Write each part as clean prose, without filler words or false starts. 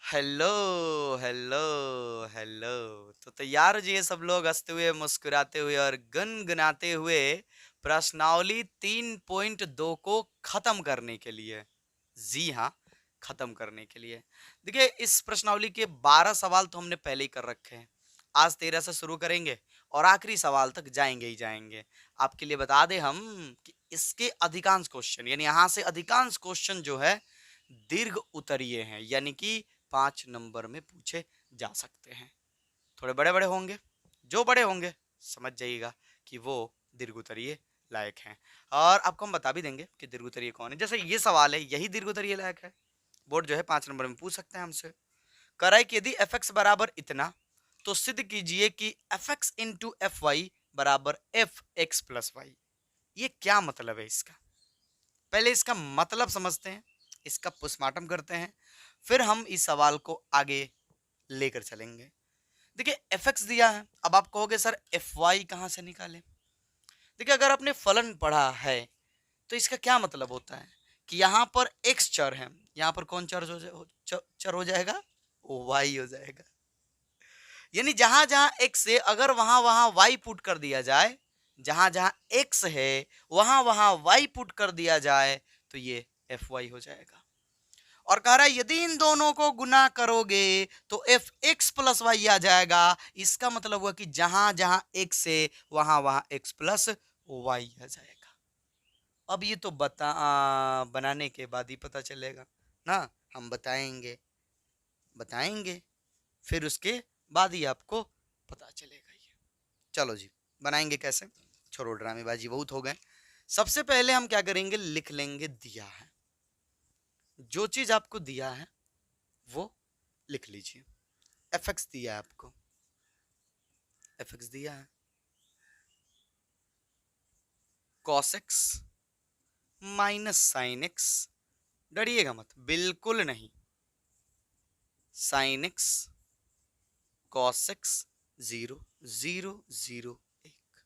Hello hello hello. तो तैयार हो जाइए सब लोग, हंसते हुए, मुस्कुराते हुए और गुनगुनाते हुए प्रश्नावली 3.2 को खत्म करने के लिए। जी हाँ, खत्म करने के लिए। देखिए, इस प्रश्नावली के 12 सवाल तो हमने पहले ही कर रखे हैं। आज 13 से शुरू करेंगे और आखिरी सवाल तक जाएंगे ही जाएंगे। आपके लिए बता दें हम कि इसके अधिकांश क्वेश्चन, यानी यहाँ से अधिकांश क्वेश्चन जो है दीर्घ उत्तरीय हैं, यानी कि 5 नंबर में पूछे जा सकते हैं। थोड़े बड़े बड़े होंगे, जो बड़े होंगे समझ जाइएगा कि वो दीर्घ उत्तरीय लायक हैं। और आपको हम बता भी देंगे कि दीर्घ उत्तरीय कौन है। जैसे ये सवाल है, यही दीर्घ उत्तरीय लायक है। बोर्ड जो है 5 नंबर में पूछ सकते हैं हमसे। कराए कि यदि एफ एक्स बराबर इतना, तो सिद्ध कीजिए कि f x into f y बराबर एफ एक्स प्लस वाई। ये क्या मतलब है इसका? पहले इसका मतलब समझते हैं, इसका पोस्टमार्टम करते हैं, फिर हम इस सवाल को आगे लेकर चलेंगे। देखिए, एफ एक्स दिया है, अब आप कहोगे सर एफ वाई कहां से निकालें? देखिए, अगर आपने फलन पढ़ा है तो इसका क्या मतलब होता है कि यहां पर एक्स चर है, यहां पर कौन चर हो जाएगा? वाई हो जाएगा। यानी जहां जहां एक्स है, अगर वहां वहां वाई पुट कर दिया जाए, जहां जहां एक्स है वहां वहां वाई पुट कर दिया जाए, तो ये एफ वाई हो जाएगा। और कह रहा है यदि इन दोनों को गुना करोगे तो एफ एक्स प्लस वाई आ जाएगा। इसका मतलब हुआ कि जहां जहां एक्स है वहां वहां एक्स प्लस वाई आ जाएगा। अब ये तो बनाने के बाद ही पता चलेगा ना, हम बताएंगे बताएंगे, फिर उसके बाद ही आपको पता चलेगा ये। चलो जी, बनाएंगे कैसे? छोड़ो ड्रामेबाजी, बहुत हो गए। सबसे पहले हम क्या करेंगे, लिख लेंगे दिया है। जो चीज आपको दिया है वो लिख लीजिए। एफ एक्स दिया है आपको, एफ एक्स दिया है cos x minus sine x. डरिएगा मत, बिल्कुल नहीं। Sine x cos x 0 0 0 1।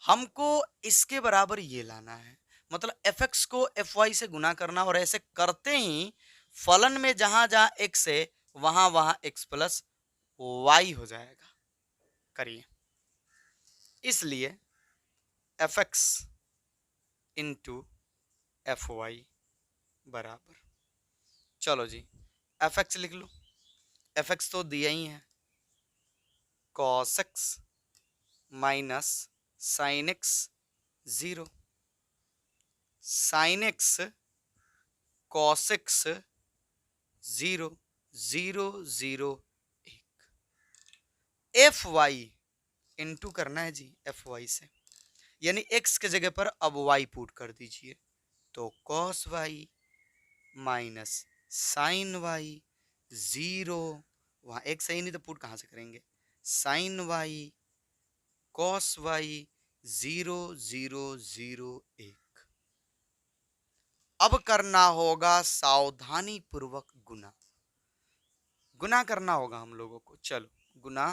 हमको इसके बराबर ये लाना है, मतलब एफ एक्स को एफ वाई से गुना करना, और ऐसे करते ही फलन में जहां जहां एक्स है वहां वहां एक्स प्लस वाई हो जाएगा। करिए, इसलिए f x into f y बराबर, चलो जी एफ एक्स लिख लो। एफ एक्स तो दिया ही है, cos x minus sine x 0, sine x cos x 0 0 0 1। F y into करना है जी एफ वाई से, यानी एक्स के जगह पर अब वाई पुट कर दीजिए, तो cos y minus sine y 0, वहां एक सही नहीं तो पुट कहां से करेंगे, साइन वाई कॉस वाई 0 0 0 1। अब करना होगा सावधानी पूर्वक गुना, गुना करना होगा हम लोगों को। चलो गुना,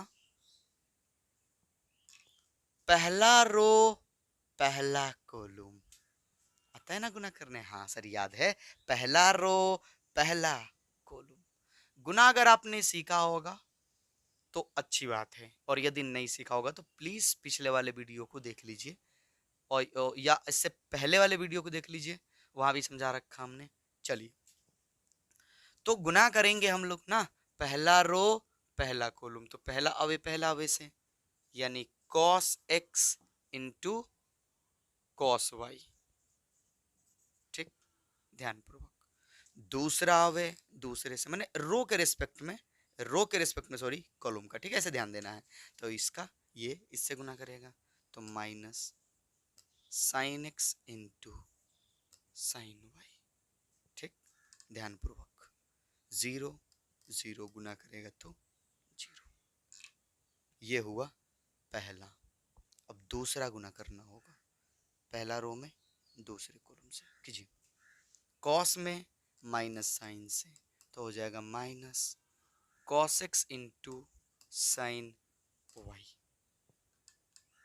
पहला रो पहला कॉलम, आता है ना गुना करने? हाँ सर याद है, पहला रो पहला कॉलम। गुना अगर आपने सीखा होगा तो अच्छी बात है, और यदि नहीं सीखा होगा तो प्लीज पिछले वाले वीडियो को देख लीजिए, और या इससे पहले वाले वीडियो को देख लीजिए, वहां भी समझा रखा हमने। चलिए, तो गुना करेंगे हम लोग ना, पहला रो पहला कॉलम, तो पहला अवे से, यानी cos x into cos y. ठीक, ध्यान पूर्वक। दूसरा अवे दूसरे से, मैंने रो के रिस्पेक्ट में सॉरी कॉलम का, ठीक है, ऐसे ध्यान देना है। तो इसका ये इससे गुना करेगा, तो minus sine x into sine y. ठीक, ध्यान पूर्वक। 0 0 गुना करेगा तो 0। ये हुआ पहला। अब दूसरा गुना करना होगा, पहला रो में दूसरे कॉलम से कीजिए, कॉस में माइनस साइन से, तो हो जाएगा minus cos x into sine y,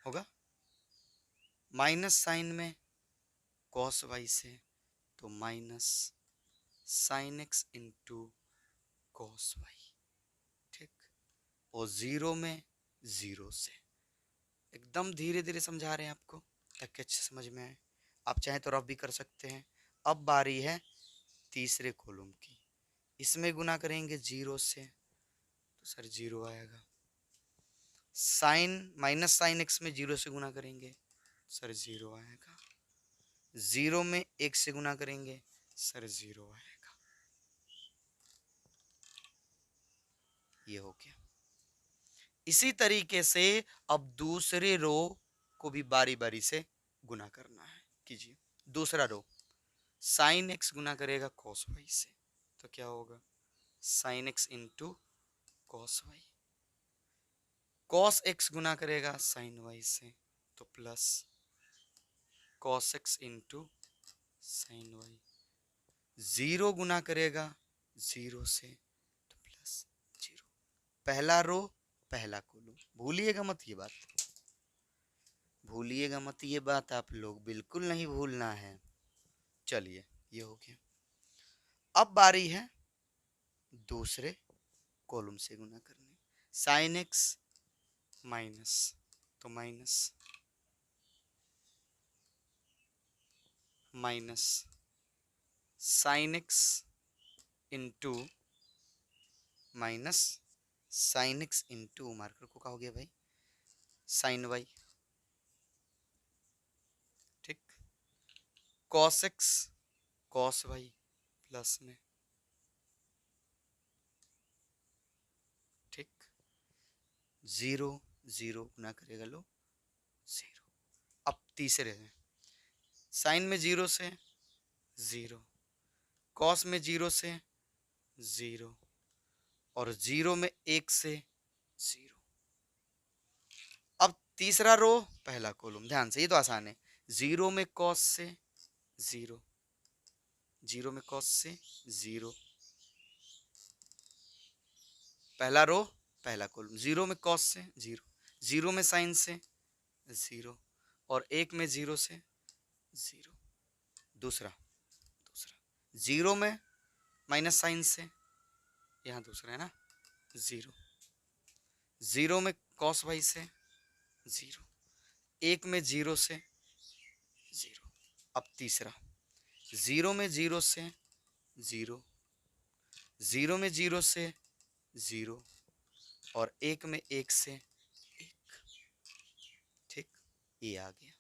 होगा माइनस साइन में कॉस वाई से, तो minus sine x into cos y, ठीक। और 0 में 0 से, एकदम धीरे धीरे समझा रहे हैं आपको ताकि अच्छे समझ में आए। आप चाहें तो रफ भी कर सकते हैं। अब बारी है तीसरे कॉलम की, इसमें गुना करेंगे 0 से तो सर 0 आएगा। साइन माइनस साइन एक्स में 0 से गुना करेंगे सर 0 आएगा। 0 में 1 से गुना करेंगे सर 0 आएगा। ये हो गया। इसी तरीके से अब दूसरे रो को भी बारी बारी से गुना करना है। कीजिए। दूसरा रो साइन एक्स गुना करेगा कॉस वाई से तो क्या होगा, sine x into cos y. Cos x गुना करेगा साइन वाई से तो plus cos x into sine y. 0 गुना करेगा 0 से तो प्लस 0। पहला रो पहला कॉलम, भूलिएगा मत ये बात, भूलिएगा मत ये बात, आप लोग बिल्कुल नहीं भूलना है। चलिए ये हो गया। अब बारी है दूसरे कॉलम से गुना करने। साइन एक्स माइनस तो minus minus sine x into minus sine x into, marker को क्या हो गया भाई, साइन वाई, ठीक। Cos x cos y plus में, ठीक। 0 0 गुना करेगा लो 0। अब तीसरे में साइन में 0 से 0, कॉस में 0 से 0 और 0 में 1 से 0। अब तीसरा रो पहला कॉलम, ध्यान से ये तो आसान है। 0 में कॉस से 0, 0 में कॉस से 0, पहला रो पहला कॉलम। 0 में कॉस से 0, 0 में साइन से 0 और 1 में 0 से 0। दूसरा 0 में माइनस साइन से, यहाँ दूसरा है ना 0, 0 में कॉस वाई से 0, 1 में 0 से 0। अब तीसरा 0 में 0 से 0, 0 में 0 से 0 और 1 में 1 से 1, ठीक। ये आ गया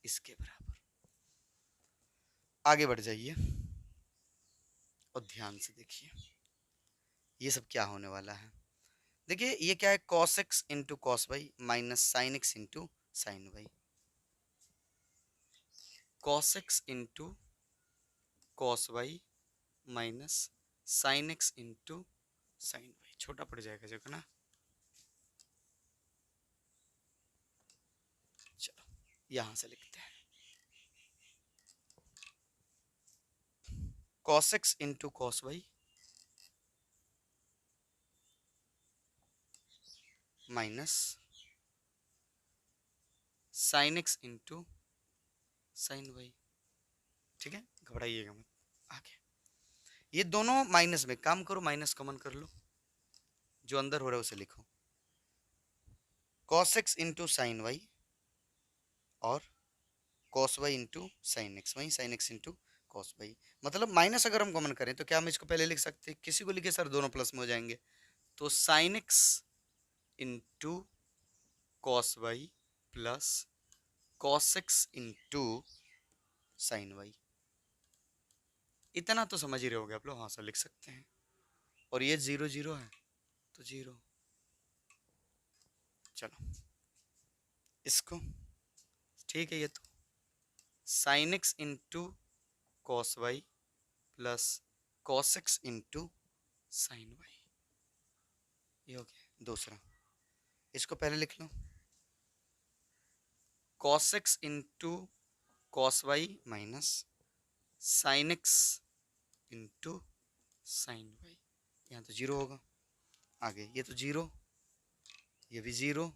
इसके बराबर। आगे बढ़ जाइए और ध्यान से देखिए ये सब क्या होने वाला है। देखिए ये क्या है, cos x into cos y minus sine x into sine y. Cos x into cos y minus sine x into sine y, छोटा पड़ जाएगा जगह ना। चलो यहां से लिखते हैं, cos x into cos y minus sine x into sine y, ठीक है। घबराइएगा मत। आगे ये दोनों माइनस में, काम करो माइनस कॉमन कर लो, जो अंदर हो रहा है उसे लिखो। Cos x into sine y और cos y into sine x, वही sine x into cos y. मतलब माइनस अगर हम कॉमन करें तो क्या हम इसको पहले लिख सकते हैं, किसी को लिखे सर दोनों प्लस में हो जाएंगे, तो sine x into cos y plus cos x into sine y. इतना तो समझ ही रहे होगे आप लोग, हाँ सर लिख सकते हैं। और ये 0 0 है तो 0। चलो इसको, ठीक है। ये तो sine x into cos y plus cos x into sine y, ये हो गया। दूसरा इसको पहले लिख लो, cos x into cos y minus sine x into sine y. यहाँ तो 0 होगा। आगे ये तो 0, ये भी 0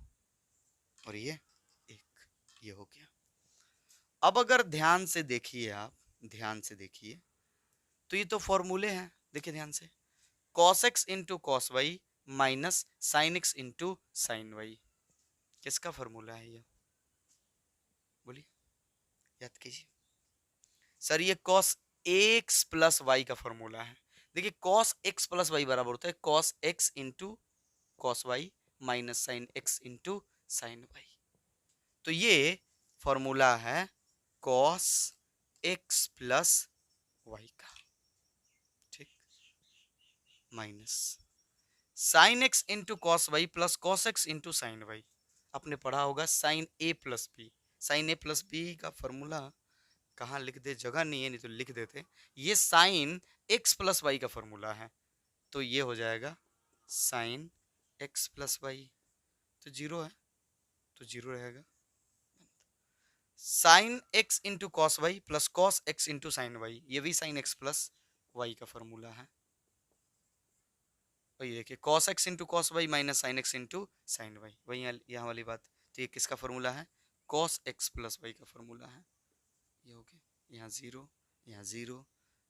और ये 1, ये हो गया। अब अगर ध्यान से देखिए, आप ध्यान से देखिए तो ये तो फॉर्मूले हैं, देखिए ध्यान से, cos x into cos y minus sine x into sine y, किसका फॉर्मूला है ये? बोलिए, याद कीजिए। सर ये cos x प्लस वाई का फॉर्मूला है। देखिए cos x प्लस वाई बराबर होता है cos x into cos y minus sine x into sine y. तो ये फॉर्मूला है cos x प्लस वाई का, ठीक, minus sine x into cos y plus cos x into sine y. आपने पढ़ा होगा sine a plus b, sine a plus b का formula कहाँ लिख दे, जगह नहीं है, नहीं तो लिख देते। ये साइन x प्लस वाई का फॉर्मूला है, तो ये हो जाएगा साइन x प्लस वाई, तो जीरो है, तो जीरो रहेगा। Sine x into cos y plus cos x into sine y, ये भी साइन x प्लस वाई का फॉर्मूला है। और ये देखिए cos x into cos y minus sine x into sine y, वही यहाँ वाली बात। तो ये किसका फॉर्मूला है? cos x प्लस वाई का फॉर्मूला है। ये हो गया, यहाँ जीरो, यहाँ जीरो,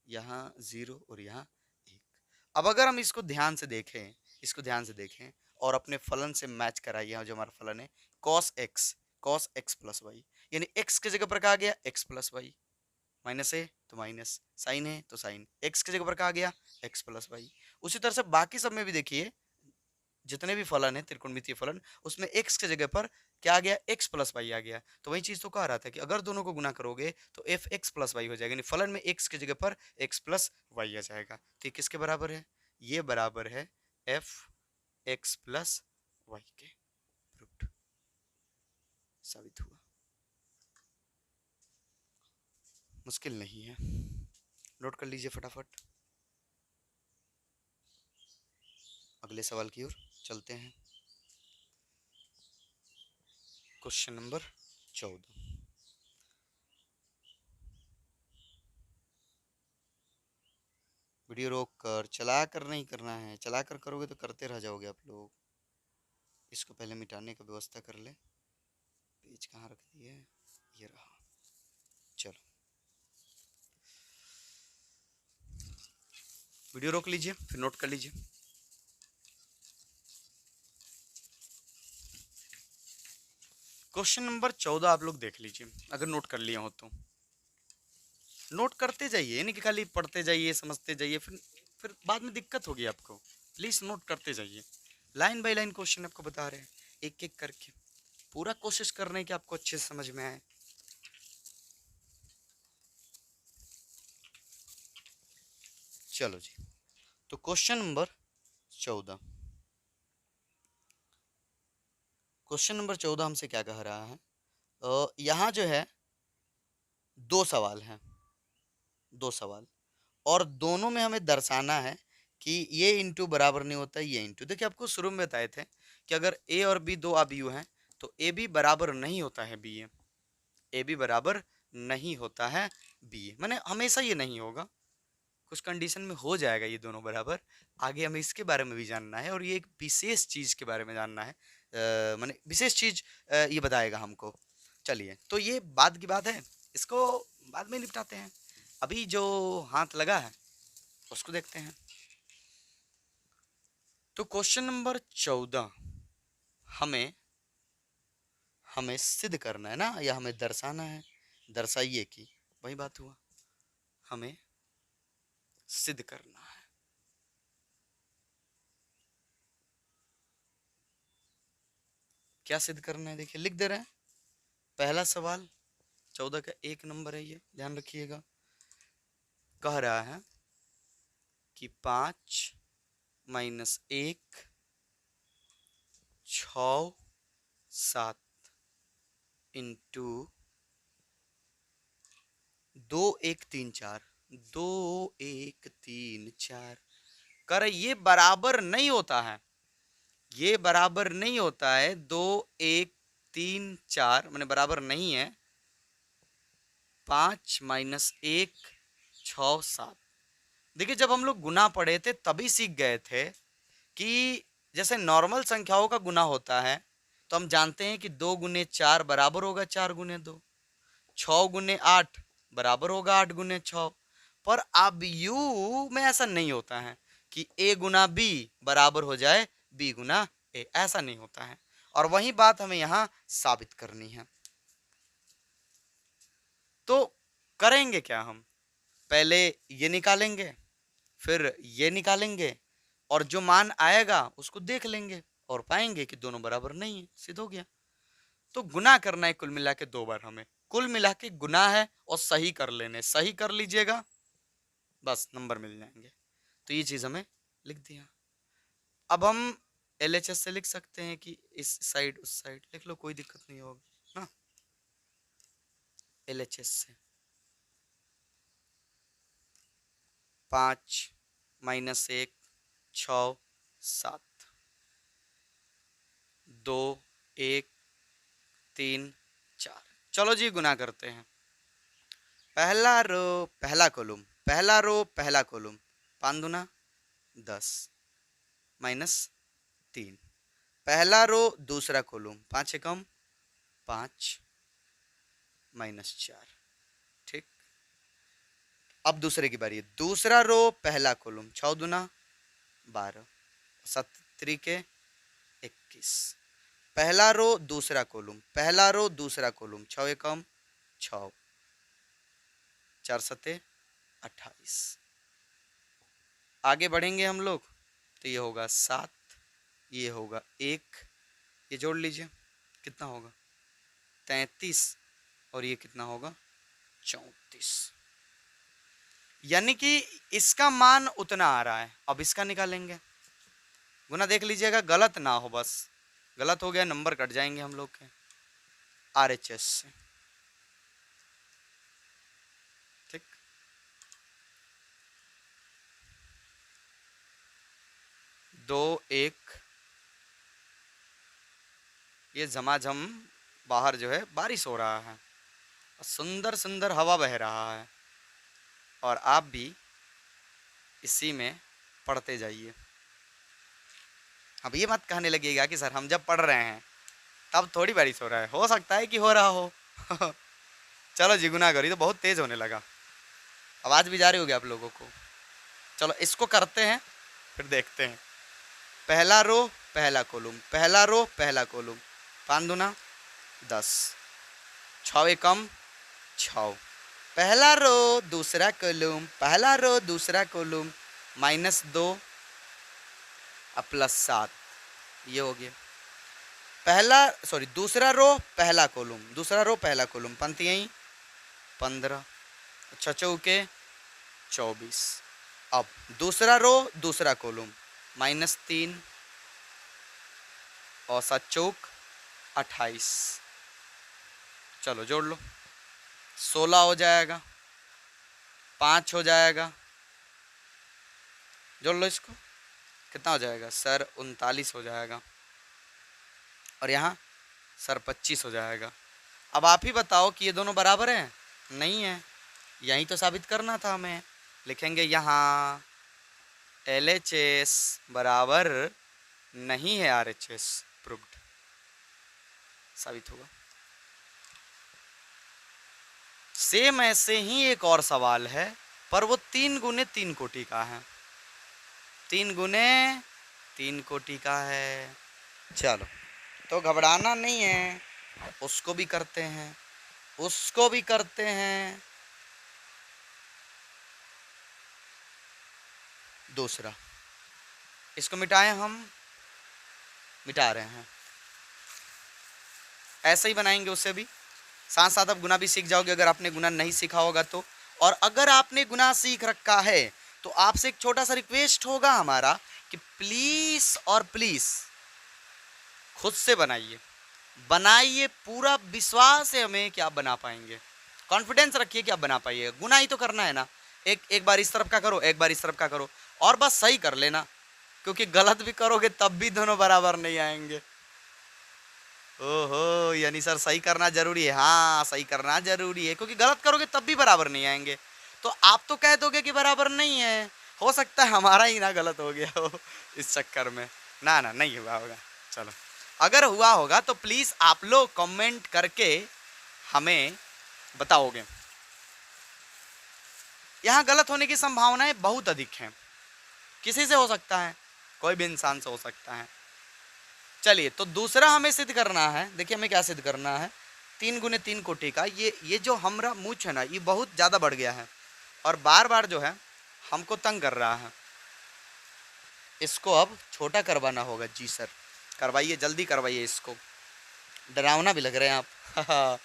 यहाँ जीरो और यहाँ एक। अब अगर हम इसको ध्यान से देखें, इसको ध्यान से देखें और अपने फलन से मैच कराइए, यहाँ जो हमारा फलन है cos x प्लस वाई, यानी x की जगह पर कहा गया x प्लस वाई, माइनस है तो माइनस, साइन है तो साइन, x की जगह पर कहा गया x प्लस वाई। उसी तरह से बाकी सब में भी देखिए, जितने भी फलन है त्रिकोणमितीय फलन, उसमें x की जगह पर क्या आ गया, x प्लस वाई आ गया। तो वही चीज तो कह रहा था कि अगर दोनों को गुना करोगे तो एफ एक्स प्लस वाई हो जाएगा, यानी फलन में x की जगह पर x प्लस वाई आ जाएगा। तो ये किसके बराबर है? ये बराबर है एफ एक्स प्लस वाई के। प्रूव्ड, साबित हुआ, मुश्किल नहीं है, नोट कर लीजिए फटाफट। अगले सवाल की ओर चलते हैं। क्वेश्चन नंबर 14, वीडियो रोक कर, चला कर नहीं करना है, चला कर करोगे तो करते रह जाओगे आप लोग। इसको पहले मिटाने का व्यवस्था कर ले। पेज कहाँ रख दिए? ये रहा। चलो वीडियो रोक लीजिए, फिर नोट कर लीजिए। क्वेश्चन नंबर 14 आप लोग देख लीजिए, अगर नोट कर लिए हो तो नोट करते जाइए, यानी कि खाली पढ़ते जाइए, समझते जाइए, फिर बाद में दिक्कत होगी आपको। प्लीज नोट करते जाइए, लाइन बाय लाइन क्वेश्चन आपको बता रहे हैं, एक एक करके पूरा कोशिश कर रहे हैं कि आपको अच्छे से समझ में आए। चलो जी, तो क्वेश्चन नंबर 14, क्वेश्चन नंबर 14 हमसे क्या कह रहा है? यहाँ जो है दो सवाल हैं, दो सवाल, और दोनों में हमें दर्शाना है कि ये इंटू बराबर नहीं होता है ये इंटू। देखिए आपको शुरू में बताए थे कि अगर ए और बी दो अवयव हैं तो ए बी बराबर नहीं होता है बी ए, ए बी बराबर नहीं होता है बी ए, माने हमेशा ये नहीं होगा, कुछ कंडीशन में हो जाएगा ये दोनों बराबर। आगे हमें इसके बारे में भी जानना है और ये एक विशेष चीज के बारे में जानना है, माने विशेष चीज ये बताएगा हमको। चलिए, तो ये बात की बात है, इसको बाद में निपटाते हैं, अभी जो हाथ लगा है उसको देखते हैं। तो क्वेश्चन नंबर 14 हमें हमें सिद्ध करना है ना, या हमें दर्शाना है, दर्शाइए कि, वही बात हुआ, हमें सिद्ध करना है। क्या सिद्ध करना है? देखिए लिख दे रहे हैं, पहला सवाल 14 का 1 नंबर है, ये ध्यान रखिएगा। कह रहा है कि 5 माइनस 1 6 7 इंटू 2 1 3 4, 2 1 3 4 कर, ये बराबर नहीं होता है, ये बराबर नहीं होता है 2 1 3 4, मैंने बराबर नहीं है 5 माइनस 1 6 7। देखिए जब हम लोग गुना पढ़े थे तभी सीख गए थे कि जैसे नॉर्मल संख्याओं का गुना होता है तो हम जानते हैं कि 2 गुने 4 बराबर होगा 4 गुने 2, 6 गुने 8 बराबर होगा 8 गुने 6, पर अब यू में ऐसा नहीं होता है कि ए गुना बी बराबर हो जाए बी गुना ए, ऐसा नहीं होता है। और वही बात हमें यहां साबित करनी है। तो करेंगे क्या हम, पहले ये निकालेंगे, फिर ये निकालेंगे, और जो मान आएगा उसको देख लेंगे और पाएंगे कि दोनों बराबर नहीं है, सिद्ध हो गया। तो गुना करना है कुल मिला के 2 बार, हमें कुल मिला के गुना है और सही कर लेने, सही कर लीजिएगा, बस नंबर मिल जाएंगे। तो ये चीज हमें लिख दिया। अब हम LHS से लिख सकते हैं कि इस साइड उस साइड लिख लो, कोई दिक्कत नहीं होगा ना। LHS से 5 - 1 6 7 2 1 3 4। चलो जी गुना करते हैं। पहला रो पहला कॉलम, पहला रो पहला कॉलम, 5 दूना 10 -3। पहला रो दूसरा कॉलम, 5 एकम 5 -4। ठीक, अब दूसरे की बारी है। दूसरा रो पहला कॉलम, 6 दूना 12 7 त्रिके 21। पहला रो दूसरा कॉलम, पहला रो दूसरा कॉलम, 6 एकम 6 4 सते 28। आगे बढ़ेंगे हम लोग तो ये होगा 7, ये होगा 1, ये जोड़ लीजिए कितना होगा 33, और ये कितना होगा 34। यानी कि इसका मान उतना आ रहा है। अब इसका निकालेंगे, गुना देख लीजिएगा गलत ना हो, बस गलत हो गया नंबर कट जाएंगे हम लोग के RHS से। ठीक, 2 1, ये झमाझम बाहर जो है बारिश हो रहा है, सुंदर सुंदर हवा बह रहा है, और आप भी इसी में पढ़ते जाइए। अब ये मत कहने लगेगा कि सर हम जब पढ़ रहे हैं तब थोड़ी बारिश हो रहा है, हो सकता है कि हो रहा हो। चलो जी गुना करी तो बहुत तेज होने लगा, आवाज भी जा रही होगी आप लोगों को। चलो इसको करते हैं फिर देखते हैं। पहला रो पहला कॉलम, पहला रो पहला कॉलम, 5 दूना 10 6 एकम 6। पहला रो दूसरा कॉलम, पहला रो दूसरा कॉलम, -2 +7, ये हो गया। पहला सॉरी दूसरा रो पहला कॉलम, दूसरा रो पहला कॉलम, पंक्तियाँ 15, अच्छा चौके 24। अब दूसरा रो दूसरा कॉलम, -3 और 7 चौक 28। चलो जोड़ लो, 16 हो जाएगा, 5 हो जाएगा, जोड़ लो इसको, कितना हो जाएगा सर 39 हो जाएगा, और यहाँ सर 25 हो जाएगा। अब आप ही बताओ कि ये दोनों बराबर हैं? नहीं है, यही तो साबित करना था हमें। लिखेंगे यहाँ LHS बराबर नहीं है RHS, प्रूव्ड, साबित होगा। सेम ऐसे ही एक और सवाल है, पर वो 3 गुने 3 कोटि का है, 3 गुने 3 कोटि का है। चलो तो घबराना नहीं है, उसको भी करते हैं, उसको भी करते हैं। दूसरा, इसको मिटाएं, हम मिटा रहे हैं, ऐसे ही बनाएंगे उसे भी। साथ साथ अब गुना भी सीख जाओगे अगर आपने गुना नहीं सीखा होगा तो। और अगर आपने गुना सीख रखा है तो आपसे एक छोटा सा रिक्वेस्ट होगा हमारा कि प्लीज और प्लीज खुद से बनाइए, बनाइए, पूरा विश्वास है हमें कि आप बना पाएंगे, कॉन्फिडेंस रखिए कि आप बना पाइएगा। गुना ही तो करना है ना, एक बार इस तरफ का करो, एक बार इस तरफ का करो, और बस सही कर लेना, क्योंकि गलत भी करोगे तब भी दोनों बराबर नहीं आएंगे। ओहो, यानी सर सही करना जरूरी है? हाँ सही करना जरूरी है, क्योंकि गलत करोगे तब भी बराबर नहीं आएंगे। तो आप तो कह दोगे कि बराबर नहीं है, हो सकता है हमारा ही ना गलत हो गया हो इस चक्कर में। ना ना, नहीं हुआ होगा। चलो अगर हुआ होगा तो प्लीज आप लोग कमेंट करके हमें बताओगे। यहाँ गलत होने की संभावनाएं बहुत अधिक हैं। किसी से हो सकता है, कोई भी इंसान से हो सकता है। चलिए, तो दूसरा हमें सिद्ध करना है। देखिए हमें क्या सिद्ध करना है, 3 × 3 कोटि का ये जो हमारा मूछ है ना, ये बहुत ज्यादा बढ़ गया है और बार बार जो है हमको तंग कर रहा है। इसको अब छोटा करवाना होगा। जी सर, करवाइए, जल्दी करवाइए इसको। डरावना भी लग रहे हैं आप।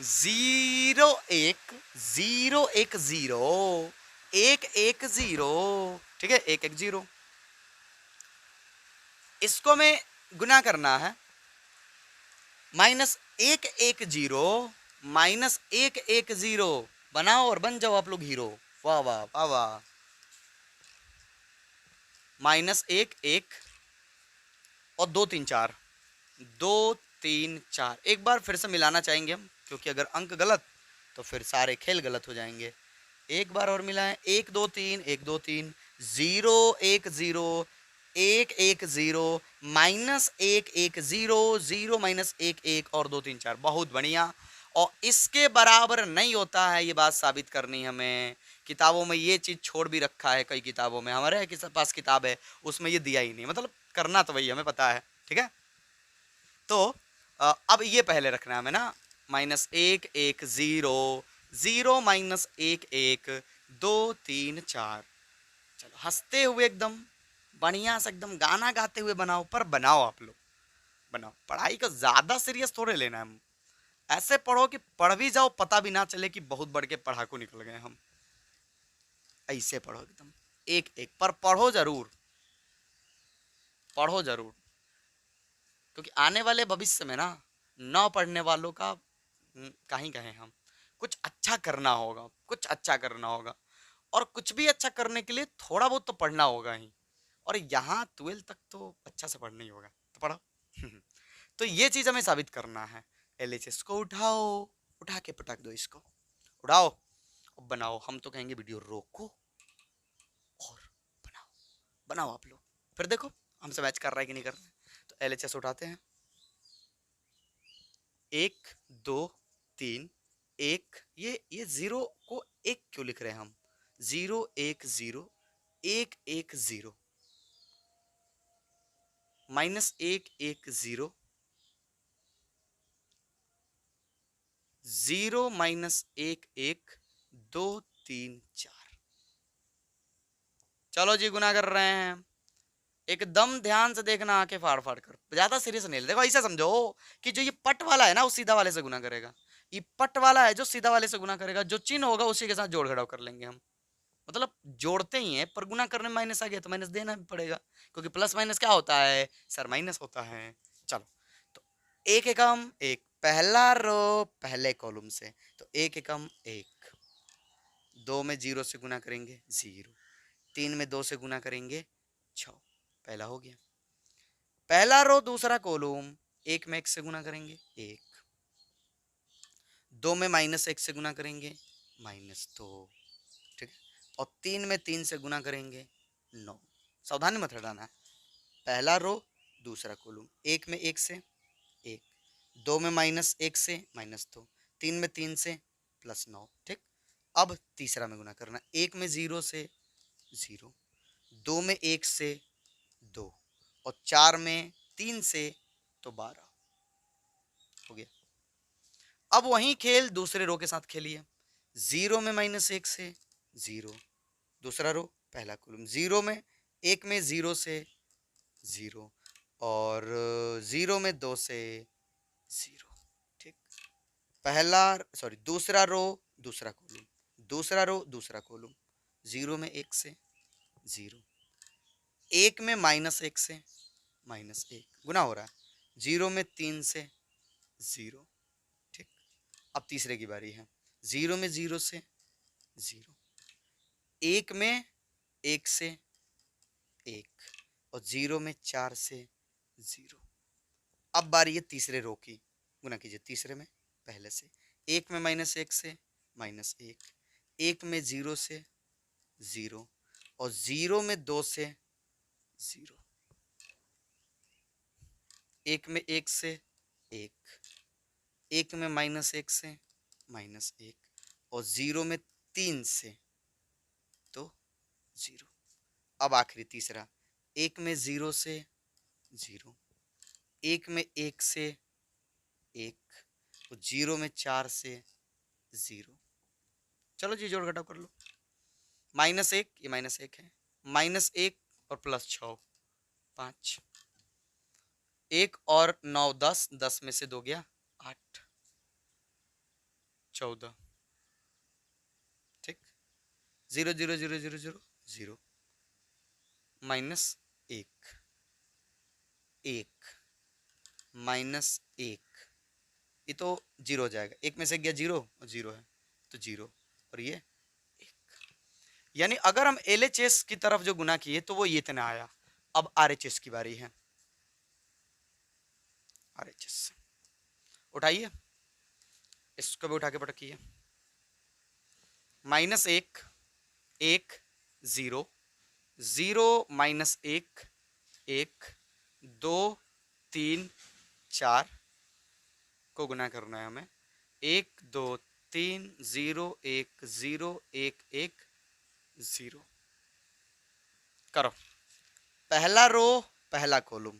0 1 0 1 1 0, 1 1 0, ठीक है, 1 1 0। इसको में गुना करना है, -1 1 0 -1 1 0। बनाओ और बन जाओ आप लोग हीरो। वाह वाह वाह वाह। -1 1 और 2 3 4, 2 3 4। एक बार फिर से मिलाना चाहेंगे हम, क्योंकि अगर अंक गलत तो फिर सारे खेल गलत हो जाएंगे। एक बार और मिलाएं, 1 2 3 1 2 3, 0 1 0 1 1 0 -1 1 0 0 -1 1 और 2 3 4। बहुत बढ़िया। और इसके बराबर नहीं होता है, ये बात साबित करनी हमें। किताबों में ये चीज छोड़ भी रखा है, कई किताबों में। हमारे पास किताब है उसमें ये दिया ही नहीं, मतलब करना तो वही हमें पता है, ठीक है। तो अब ये पहले रखना है हमें ना, -1 1 0 0 -1 1 2 3 4। चलो हंसते हुए एकदम बढ़िया से एकदम गाना गाते हुए बनाओ, पर बनाओ आप लोग, बनाओ। पढ़ाई को ज्यादा सीरियस थोड़े लेना है हम। ऐसे पढ़ो कि पढ़ भी जाओ, पता भी ना चले कि बहुत बढ़ के पढ़ाकू निकल गए हम। ऐसे पढ़ो एकदम, एक एक पर पढ़ो जरूर, पढ़ो जरूर। क्योंकि आने वाले भविष्य में ना, न पढ़ने वालों का कहीं कहें हम, कुछ अच्छा करना होगा, कुछ अच्छा करना होगा। और कुछ भी अच्छा करने के लिए थोड़ा बहुत तो पढ़ना होगा ही। और यहाँ 12 तक तो अच्छा से पढ़ना ही होगा, तो पढ़ो। तो ये चीज हमें साबित करना है। एलएचएस को उठाओ, उठा के पटक दो इसको, उड़ाओ और बनाओ। हम तो कहेंगे वीडियो रोको और बनाओ। बनाओ आप लोग, फिर देखो हमसे मैच कर रहा है कि नहीं कर रहा है। तो एलएचएस उठाते हैं, 1 2 3 1। ये 0 को 1 क्यों लिख रहे हैं हम? 0 1 0 1 1 0 -1 1 0 0 -1 1 2 3 4। चलो जी, गुना कर रहे हैं। एकदम ध्यान से देखना, आके फाड़ फाड़ कर, ज्यादा सीरियस नहीं ले। देखो ऐसा समझो कि जो ये पट वाला है ना, वो सीधा वाले से गुना करेगा। ये पट वाला है जो सीधा वाले से गुना करेगा, जो चिन्ह होगा उसी के साथ जोड़ घटाव कर लेंगे हम। मतलब जोड़ते ही हैं, पर गुना करने में माइनस आ गया तो माइनस देना भी पड़ेगा, क्योंकि प्लस माइनस क्या होता है सर? माइनस होता है। चलो, तो एक एकम एक, पहला रो पहले कॉलम से, तो एक एकम एक। 2 में 0 से गुना करेंगे 0, 3 में 2 से गुना करेंगे 6, पहला हो गया। पहला रो दूसरा कॉलम, 1 में 1 से गुना करेंगे 1, 2 में -1 से गुना करेंगे -2, ठीक है। और 3 में 3 से गुना करेंगे 9। सावधानी मत हटाना, पहला रो दूसरा कॉलम, 1 में 1 से 1, 2 में -1 से -2, 3 में 3 से +9, ठीक। अब तीसरा में गुना करना, 1 में 0 से 0, 2 में 1 से 2 और 4 में 3 से तो 12 हो गया। अब वही खेल दूसरे रो के साथ खेलिए। 0 में -1 से 0, दूसरा रो पहला कॉलम, 0 में 1 में 0 से 0 और 0 में 2 से 0, ठीक। पहला सॉरी दूसरा रो दूसरा कॉलम, दूसरा रो दूसरा कॉलम, 0 में 1 से 0, 1 में -1 से -1 गुना हो रहा है, 0 में 3 से 0, ठीक। अब तीसरे की बारी है, 0 में 0 से 0, 1 में 1 से 1 और 0 में 4 से 0। अब बारी है तीसरे रो की, गुना कीजिए तीसरे में पहले से, 1 में -1 से -1, 1 में 0 से 0 और 0 में 2 से 0, 1 में 1 से 1, 1 में -1 से -1 और 0 में 3 से तो 0। अब आखिरी तीसरा, 1 में 0 से 0, 1 में 1 से 1, तो 0 में 4 से 0। चलो जी जोड़ घटाव कर लो। -1, ये -1 है, -1 और +6 5, 1 और 9 10, 10 में से 2 गया 8, 14, ठीक। 0 0 0 0 0 0, -1 1 -1, ये तो 0 हो जाएगा, 1 में से गया 0 और 0 है तो 0, और ये 1। यानी अगर हम LHS की तरफ जो गुना किए तो वो ये इतना आया। अब RHS की बारी है। RHS उठाइए, इसको भी उठा के पटकिए। -1 1 0 0 -1 1 2 3 4 को गुना करना है हमें। 1 2 3 0 1 0 1 1 0 करो। पहला रो पहला कॉलम,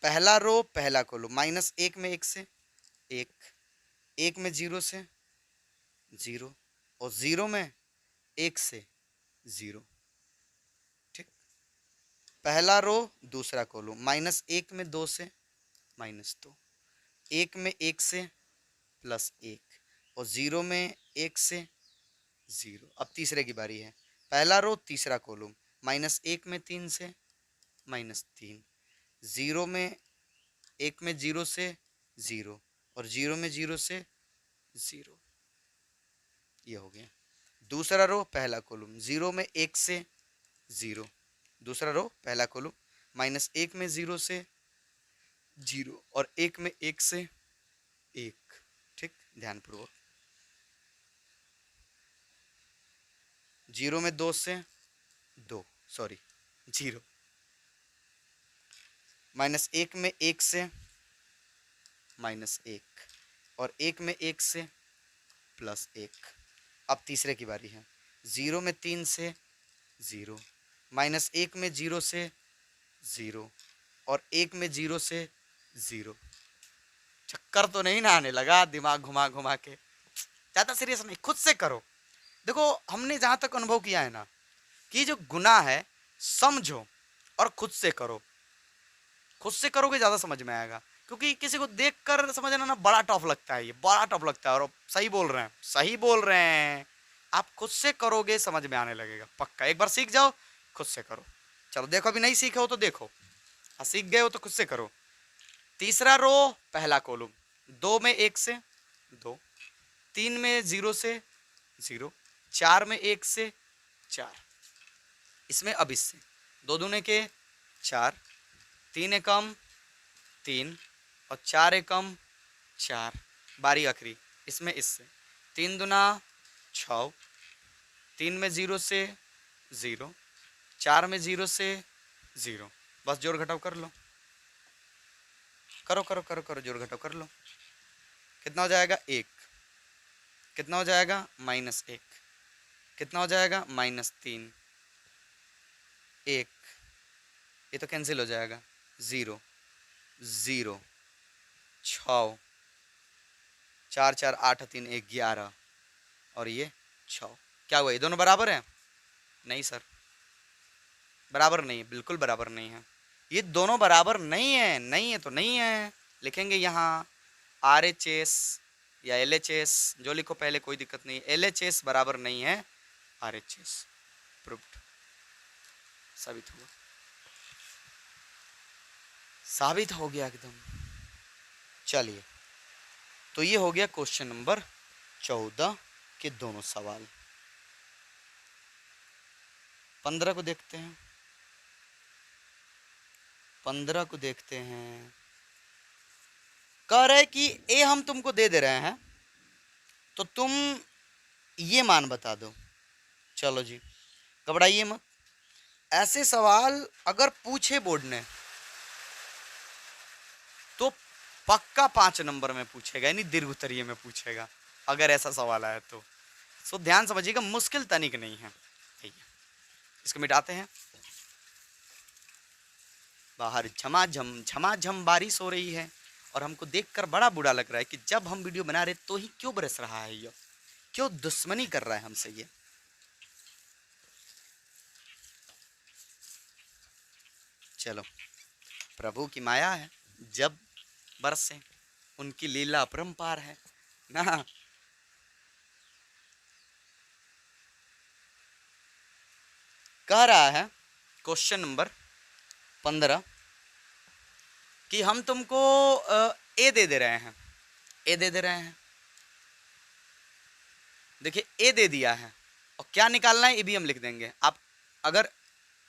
पहला रो पहला कॉलम, -1 में 1 से 1, 1 में 0 से 0 और 0 में 1 से 0, ठीक। पहला रो दूसरा कॉलम, -1 में 2 से -2, 1 में 1 से +1 और 0 में 1 से 0। अब तीसरे की बारी है। पहला रो तीसरा कॉलम, -1 में 3 से -3, 0 में 1 में 0 से 0 और 0 में 0 से 0, ये हो गया। दूसरा रो पहला कॉलम, 0 में 1 से 0, दूसरा रो पहला कॉलम, -1 में 0 से 0 और 1 में 1 से 1, ठीक। ध्यानपूर्वक, 0 में 2 से 2, सॉरी 0, -1 में 1 से -1 और 1 में 1 से +1। अब तीसरे की बारी है। 0 में 3 से 0, -1 में 0 से 0 और 1 में 0 से 0। चक्कर तो नहीं ना आने लगा दिमाग घुमा घुमा के? ज़्यादा सीरियस नहीं, खुद से करो। देखो हमने जहाँ तक अनुभव किया है ना कि जो गुना है समझो और खुद से करो। खुद से करोगे ज़्यादा समझ में आएगा, क्योंकि किसी को देख कर समझना ना बड़ा टफ लगता है, ये बड़ा टफ लगता है। और सही बोल रहे हैं, सही बोल रहे हैं। आप खुद से करोगे समझ में आने लगेगा पक्का। एक बार सीख जाओ, खुद से करो। चलो देखो, अभी नहीं सीखे हो तो देखो, हाँ सीख गए हो तो खुद से करो। तीसरा रो पहला कॉलम, 2 में 1 से 2, 3 में 0 से 0, 4 में 1 से 4। इसमें अब इससे 2 दूने के 4, 3 एकम 3 और 4 एकम 4। बारी आखिरी, इसमें इससे 3 दुना 6, 3 में 0 से 0, 4 में 0 से 0। बस जोड़ घटाव कर लो, करो करो करो करो, जोड़ घटाव कर लो। कितना हो जाएगा? 1। कितना हो जाएगा? -1। कितना हो जाएगा? -3। 1, ये तो कैंसिल हो जाएगा। 0 0, 6, 4 4 8 3 11 और ये 6। क्या हुआ, ये दोनों बराबर हैं? नहीं सर, बराबर नहीं है, बिल्कुल बराबर नहीं है। ये दोनों बराबर नहीं है, नहीं है तो नहीं है। लिखेंगे यहाँ RHS या LHS, जो लिखो पहले कोई दिक्कत नहीं। LHS बराबर नहीं है RHS। प्रूव्ड, साबित हुआ, साबित हो गया एकदम। चलिए, तो ये हो गया क्वेश्चन नंबर 14 के दोनों सवाल। 15 को देखते हैं। 15 को देखते हैं। कह रहे कि ए हम तुमको दे दे रहे हैं तो तुम ये मान बता दो। चलो जी, घबराइए मत। ऐसे सवाल अगर पूछे बोर्ड ने तो पक्का 5 नंबर में पूछेगा, यानी दीर्घ उत्तरीय में पूछेगा अगर ऐसा सवाल आया तो। सो ध्यान समझिएगा, मुश्किल तनिक नहीं है। इसको मिटाते हैं। बाहर झमाझम बारिश हो रही है और हमको देखकर बड़ा बुरा लग रहा है कि जब हम वीडियो बना रहे तो ही क्यों बरस रहा है ये, क्यों दुश्मनी कर रहा है हमसे ये। चलो, प्रभु की माया है, जब बरसे, उनकी लीला अपरंपार है ना। कह रहा है क्वेश्चन नंबर 15 कि हम तुमको ए दे रहे हैं, ए दे रहे हैं। देखिए ए दे दिया है और क्या निकालना है ये भी हम लिख देंगे। आप अगर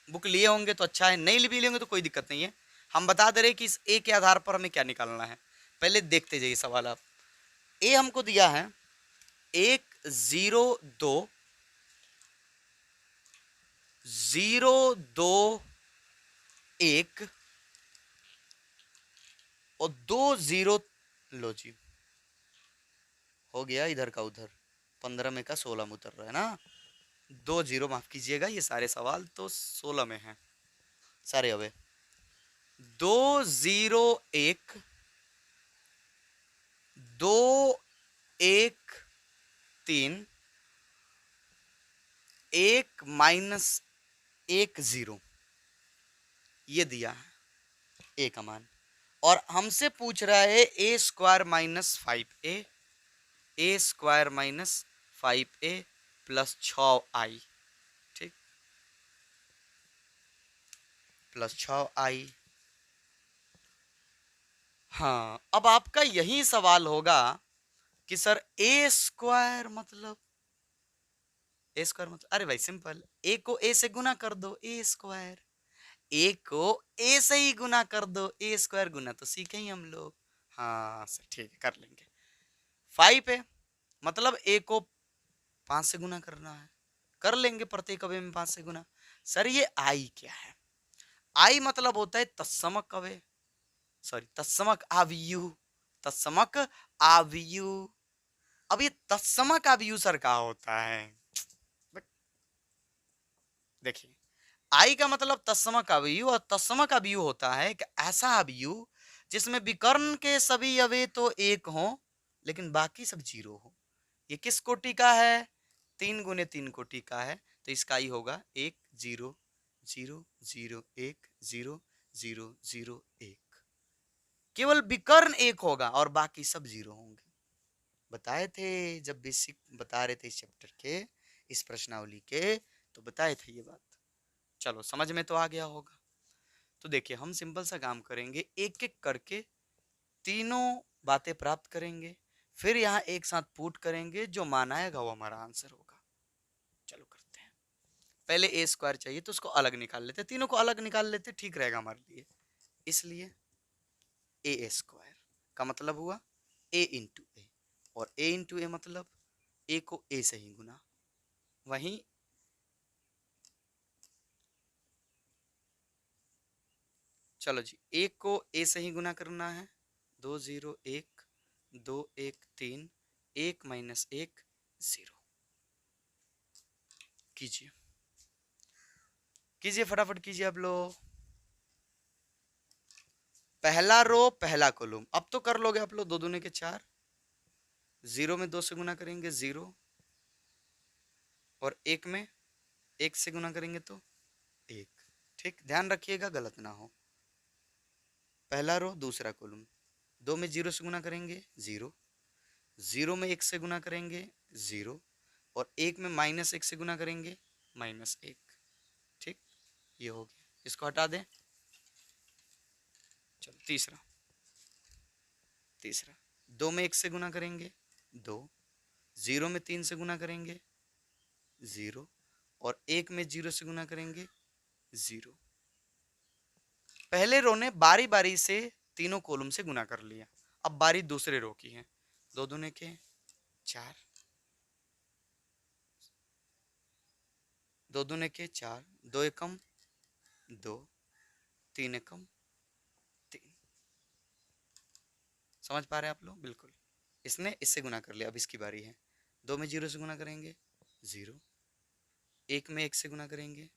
बुक लिए होंगे तो अच्छा है, नहीं भी लेंगे तो कोई दिक्कत नहीं है। हम बता दे रहे कि इस ए के आधार पर हमें क्या निकालना है। पहले देखते जाइए सवाल। आप ए हमको दिया है 1 0 2 0 2 1 और 2 0। लो जी, हो गया इधर का उधर, 15 में का 16 में उतर रहा है ना। 2 0, माफ कीजिएगा, ये सारे सवाल तो 16 में हैं सारे। अबे 2 0 1 2 1 3 1 -1 0, ये दिया है ए का मान। और हमसे पूछ रहा है ए स्क्वायर -5a, ए स्क्वायर -5a प्लस 6i, ठीक, प्लस 6i। हाँ, अब आपका यही सवाल होगा कि सर ए स्क्वायर मतलब, ए स्क्वायर मतलब, अरे भाई सिंपल, ए को ए से गुना कर दो, ए स्क्वायर। ए को ए से ही गुना कर दो, ए स्क्वायर गुना तो सीखे ही हम लोग। हाँ सर ठीक है, कर लेंगे। 5 है मतलब ए को 5 से गुना करना है, कर लेंगे प्रत्येक अवयव में 5 से गुना। सर ये आई क्या है? आई मतलब होता है तत्समक अवयव, सॉरी तत्समक आव्यूह, तत्समक आव्यूह। अब ये तत्समक आव्यूह सर क्या होता है? देखिए, आई का मतलब तत्समक आव्यूह, और तत्समक आव्यूह होता है कि ऐसा आव्यूह जिसमें विकर्ण के सभी अवयव तो एक हो लेकिन बाकी सब जीरो हो। ये किस कोटि का है? 3 गुने 3 कोटि का है। तो इसका आई होगा 1 0 0 0 1 0 0 0 1। केवल विकर्ण एक होगा और बाकी सब जीरो होंगे। बताए थे जब बेसिक बता रहे थे इस चैप्टर के, इस प्रश्नावली के, तो बताए थे ये बात। चलो समझ में तो आ गया होगा। तो देखिए हम सिंपल सा काम करेंगे, एक एक करके तीनों बातें प्राप्त करेंगे, फिर यहाँ एक साथ पुट करेंगे, जो मान आएगा वो हमारा आंसर होगा। चलो करते हैं। पहले ए स्क्वायर चाहिए तो उसको अलग निकाल लेते, तीनों को अलग निकाल लेते, ठीक रहेगा हमारे लिए। इसलिए ए स्क्वायर का मतलब हुआ ए इंटू ए, और ए इंटू ए मतलब ए को ए से ही गुना। वहीं चलो जी, ए को ए से ही गुना करना है। 2 0 1 2 1 3 1 -1 0। कीजिए कीजिए फटाफट कीजिए आप लोग। पहला रो पहला कॉलम, अब तो कर लोगे आप लोग। 2 दूने के 4, 0 में 2 से गुना करेंगे 0, और 1 में 1 से गुना करेंगे तो 1। ठीक, ध्यान रखिएगा गलत ना हो। पहला रो दूसरा कॉलम, 2 में 0 से गुना करेंगे 0, 0 में 1 से गुना करेंगे 0, और 1 में -1 से गुना करेंगे -1। ठीक, ये हो गया, इसको हटा दें। चलो तीसरा, 2 में 1 से गुना करेंगे 2, 0 में 3 से गुना करेंगे 0, और 1 में 0 से गुना करेंगे 0। पहले रो ने बारी बारी से तीनों कॉलम से गुना कर लिया, अब बारी दूसरे रो की है। 2 दूने के 4, 2 दूने के 4, 2 एकम 2, 3 एकम 3। समझ पा रहे हैं आप लोग? बिल्कुल। इसने इससे गुना कर लिया, अब इसकी बारी है। 2 में 0 से गुना करेंगे 0, 1 में 1 से गुना करेंगे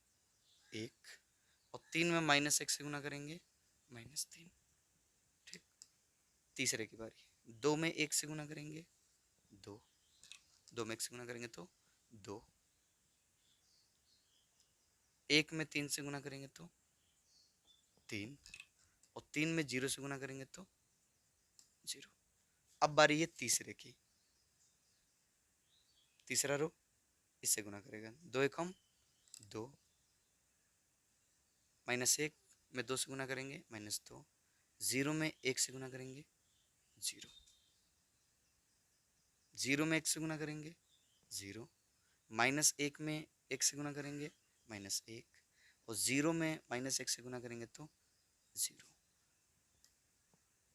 1, और 3 में -1 से गुना करेंगे -3। ठीक, तीसरे की बारी। 2 में 1 से गुना करेंगे 2, 2 में 1 से गुना करेंगे तो 2, 1 में 3 से गुना करेंगे तो 3, और 3 में 0 से गुना करेंगे तो 0। अब बारी है तीसरे की। तीसरा रो इससे गुना करेगा, 2 एकम 2, -1 में 2 से गुना करेंगे -2, 0 में 1 से गुना करेंगे 0, 0 में 1 से गुना करेंगे 0, -1 में 1 से गुना करेंगे -1, और 0 में -1 से गुना करेंगे तो 0,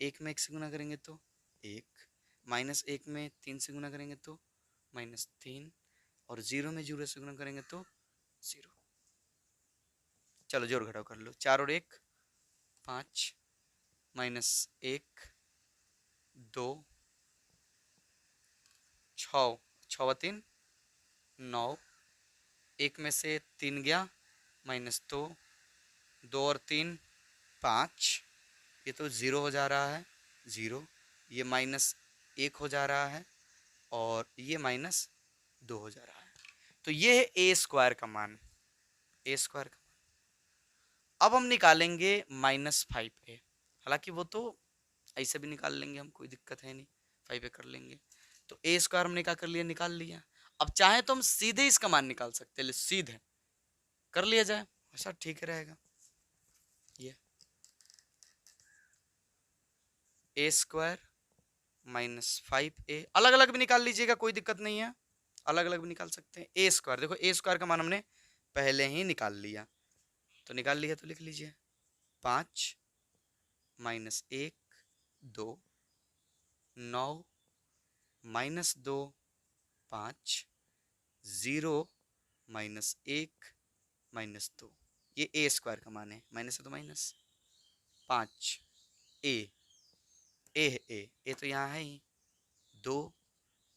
1 में 1 से गुना करेंगे तो 1, -1 में 3 से गुना करेंगे तो -3, और 0 में 0 से गुना करेंगे तो 0। चलो जोड़ घटाव कर लो, 4 और 1 5, -1 2, 6, 6 व 3 9, 1 में से 3 गया -2, 2 और 3 5, ये तो 0 हो जा रहा है 0, ये -1 हो जा रहा है, और ये -2 हो जा रहा है। तो ये है ए स्क्वायर का मान, ए स्क्वायर का मान। अब हम निकालेंगे -5a, हालांकि वो तो ऐसे भी निकाल लेंगे हम, कोई दिक्कत है नहीं, 5a कर लेंगे। तो ए स्क्वायर हमने क्या कर लिया, निकाल लिया। अब चाहे तो हम सीधे इसका मान निकाल सकते हैं, सीधे कर लिया जाए, ऐसा ठीक रहेगा। ये ए स्क्वायर -5a, अलग अलग भी निकाल लीजिएगा, कोई दिक्कत नहीं है, अलग अलग भी निकाल सकते हैं। ए स्क्वायर, देखो ए स्क्वायर का मान हमने पहले ही निकाल लिया, तो निकाल लिया तो लिख लीजिए 5 -1 2 9 -2 5 0 -1 -2, ये ए स्क्वायर का मान है, माइनस है तो माइनस। 5 ए, ए तो यहाँ है ही, 2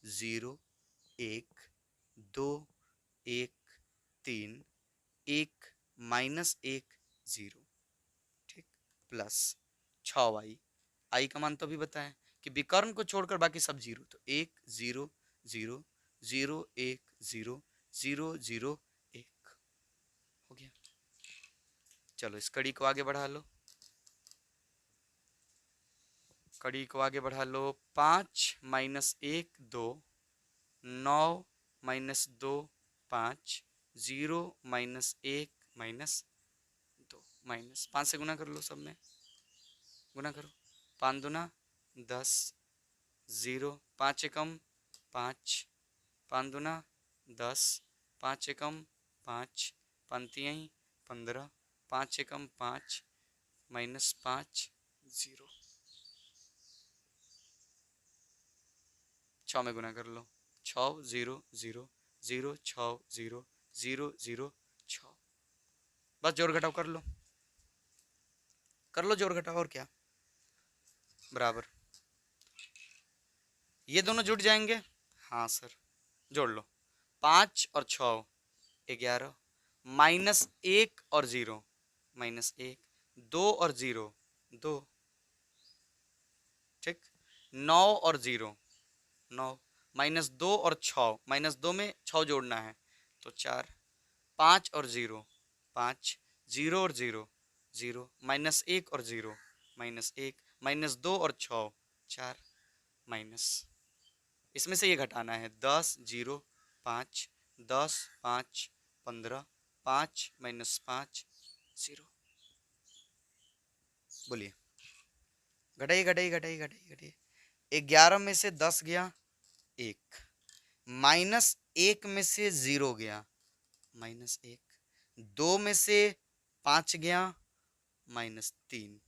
0 1 2 1 3 1 -1 0, ठीक, प्लस 6y, आई का मान तो अभी बताएं कि विकर्ण को छोड़कर बाकी सब 0, तो 1 0 0 0 1 0 0 0 1 हो गया। चलो इस कड़ी को आगे बढ़ा लो, कड़ी को आगे बढ़ा लो, 5 -1 2 9 -2 5 0 -1 -2, -5 से गुना कर लो, सब में गुना करो, 5 दूना 10 0, 5 एकम 5, 5 दूना 10, 5 एकम 5, पंक्तियाँ 15, 5 एकम 5 -5 0, 6 में गुना कर लो, 6 0 0 0 6 0 0 0 6, बस जोड़ घटाव कर लो जोड़ घटाव, और क्या, बराबर, ये दोनों जुड़ जाएंगे, हाँ सर, जोड़ लो, 5 और 6 11, -1 और 0 -1, 2 और 0 2, ठीक, 9 और 0 9, -2 और 6, -2 में 6 जोड़ना है तो 4, 5 और 0 5, 0 और 0 0, -1 और 0 -1, -2 और 6 4, माइनस, इसमें से ये घटाना है, 10 0 5 10 5 15 5 -5 0, बोलिए, घटाइए घटाइए घटाइए घटाइए घटाइए, 11 में से 10 गया 1, -1 में से 0 गया -1, 2 में से 5 गया -3,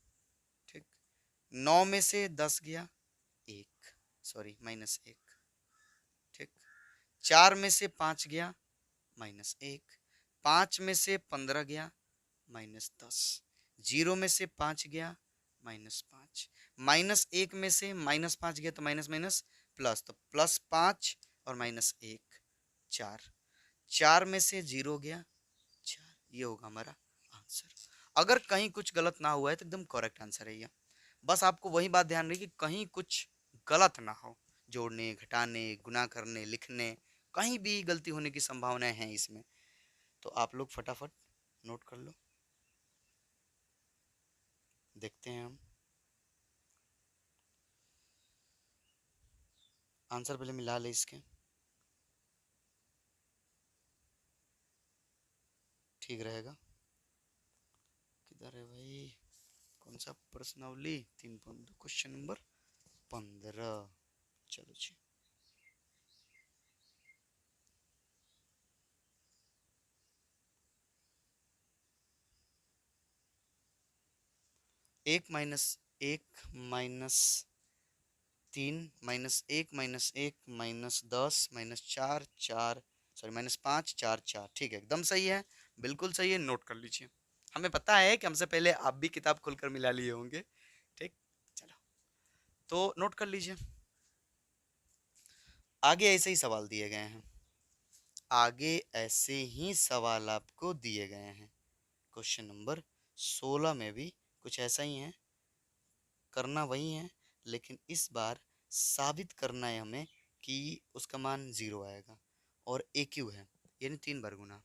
ठीक, 9 में से 10 गया 1, सॉरी -1, ठीक, 4 में से 5 गया -1, 5 में से 15 गया -10, 0 में से 5 गया -5, -1 में से -5 गया तो माइनस माइनस प्लस, तो +5 और -1 4, 4 में से 0 गया 4, ये होगा हमारा आंसर। अगर कहीं कुछ गलत ना हुआ है तो एकदम करेक्ट आंसर है ये। बस आपको वही बात ध्यान रही कि कहीं कुछ गलत ना हो, जोड़ने घटाने गुना करने लिखने कहीं भी गलती होने की संभावनाएं हैं इसमें। तो आप लोग फटाफट नोट कर लो, देखते हैं हम आंसर पहले मिला ले इसके। ठीक रहेगा। किधर है भाई, कौन सा प्रश्नावली? 3.2 क्वेश्चन नंबर 15। चलो जी, 1 -1 -3 -1 -10 -4 4, सॉरी -5 4 4, ठीक है एकदम सही है, बिल्कुल सही है। नोट कर लीजिए, हमें पता है कि हमसे पहले आप भी किताब खोलकर मिला लिए होंगे। ठीक, चलो तो नोट कर लीजिए। आगे ऐसे ही सवाल दिए गए हैं, आगे ऐसे ही सवाल आपको दिए गए हैं। क्वेश्चन नंबर 16 में भी कुछ ऐसा ही है, करना वही है, लेकिन इस बार साबित करना है हमें कि उसका मान 0 आएगा और ए क्यू है, यानी 3 बार गुना।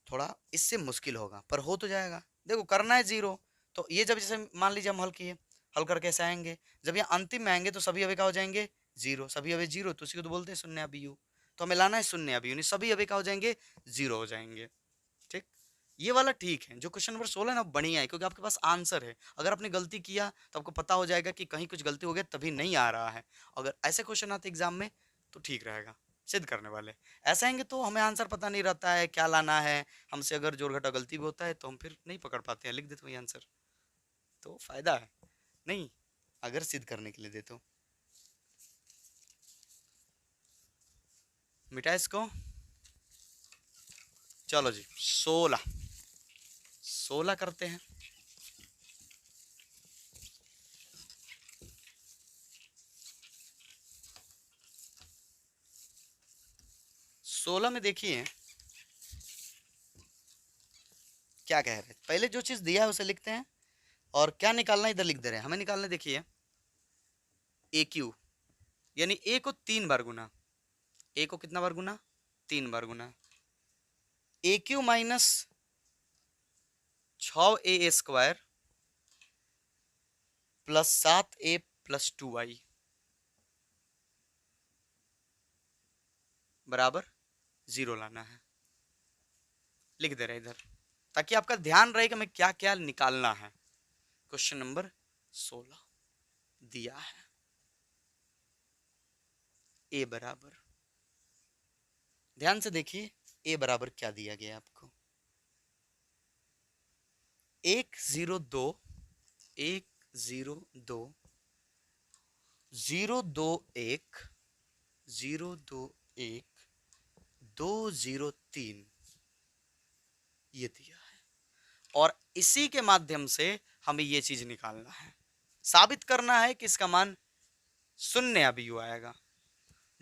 थोड़ा इससे मुश्किल होगा पर हो तो जाएगा। देखो करना है 0, तो ये जब जैसे मान लीजिए हम हल किए, हल करके ऐसे आएंगे, जब ये अंतिम में आएंगे तो सभी अवे क्या हो जाएंगे 0, सभी अवे 0, तो उसी को तो बोलते हैं शून्य अभियु। तो हमें लाना है शून्य अभियु, नहीं सभी अवे क्या हो जाएंगे 0 हो जाएंगे। ठीक, ये वाला ठीक है, जो क्वेश्चन नंबर 16 है ना बढ़िया है, क्योंकि आपके पास आंसर है। अगर आपने गलती किया तो आपको पता हो जाएगा कि कहीं कुछ गलती हो गई तभी नहीं आ रहा है। अगर ऐसे क्वेश्चन आते एग्जाम में तो ठीक रहेगा, सिद्ध करने वाले। ऐसे आएंगे तो हमें आंसर पता नहीं रहता है क्या लाना है, हमसे अगर जोड़ घटा गलती भी होता है तो हम फिर नहीं पकड़ पाते हैं, लिख देते वही आंसर, तो फायदा है नहीं अगर सिद्ध करने के लिए दे तो। मिटा इसको। चलो जी 16 16 करते हैं। 16 में देखिए क्या कह रहे हैं, पहले जो चीज दिया है उसे लिखते हैं और क्या निकालना है इधर लिख दे रहे हैं। हमें निकालना देखिए ए क्यू, यानी ए को 3 बार गुना, ए को कितना बार गुना 3 बार गुना, a q minus 6a² plus 7a plus 2y बराबर 0 लाना है। लिख दे रहे इधर ताकि आपका ध्यान रहे कि हमें क्या क्या निकालना है। क्वेश्चन नंबर 16 दिया है ए बराबर, ध्यान से देखिए ए बराबर क्या दिया गया आपको, 1 0 2 1 0 2 0 2 1 0 2 1 2 0 3, ये दिया है और इसी के माध्यम से हमें ये चीज निकालना है, साबित करना है कि इसका मान शून्य अभियु आएगा।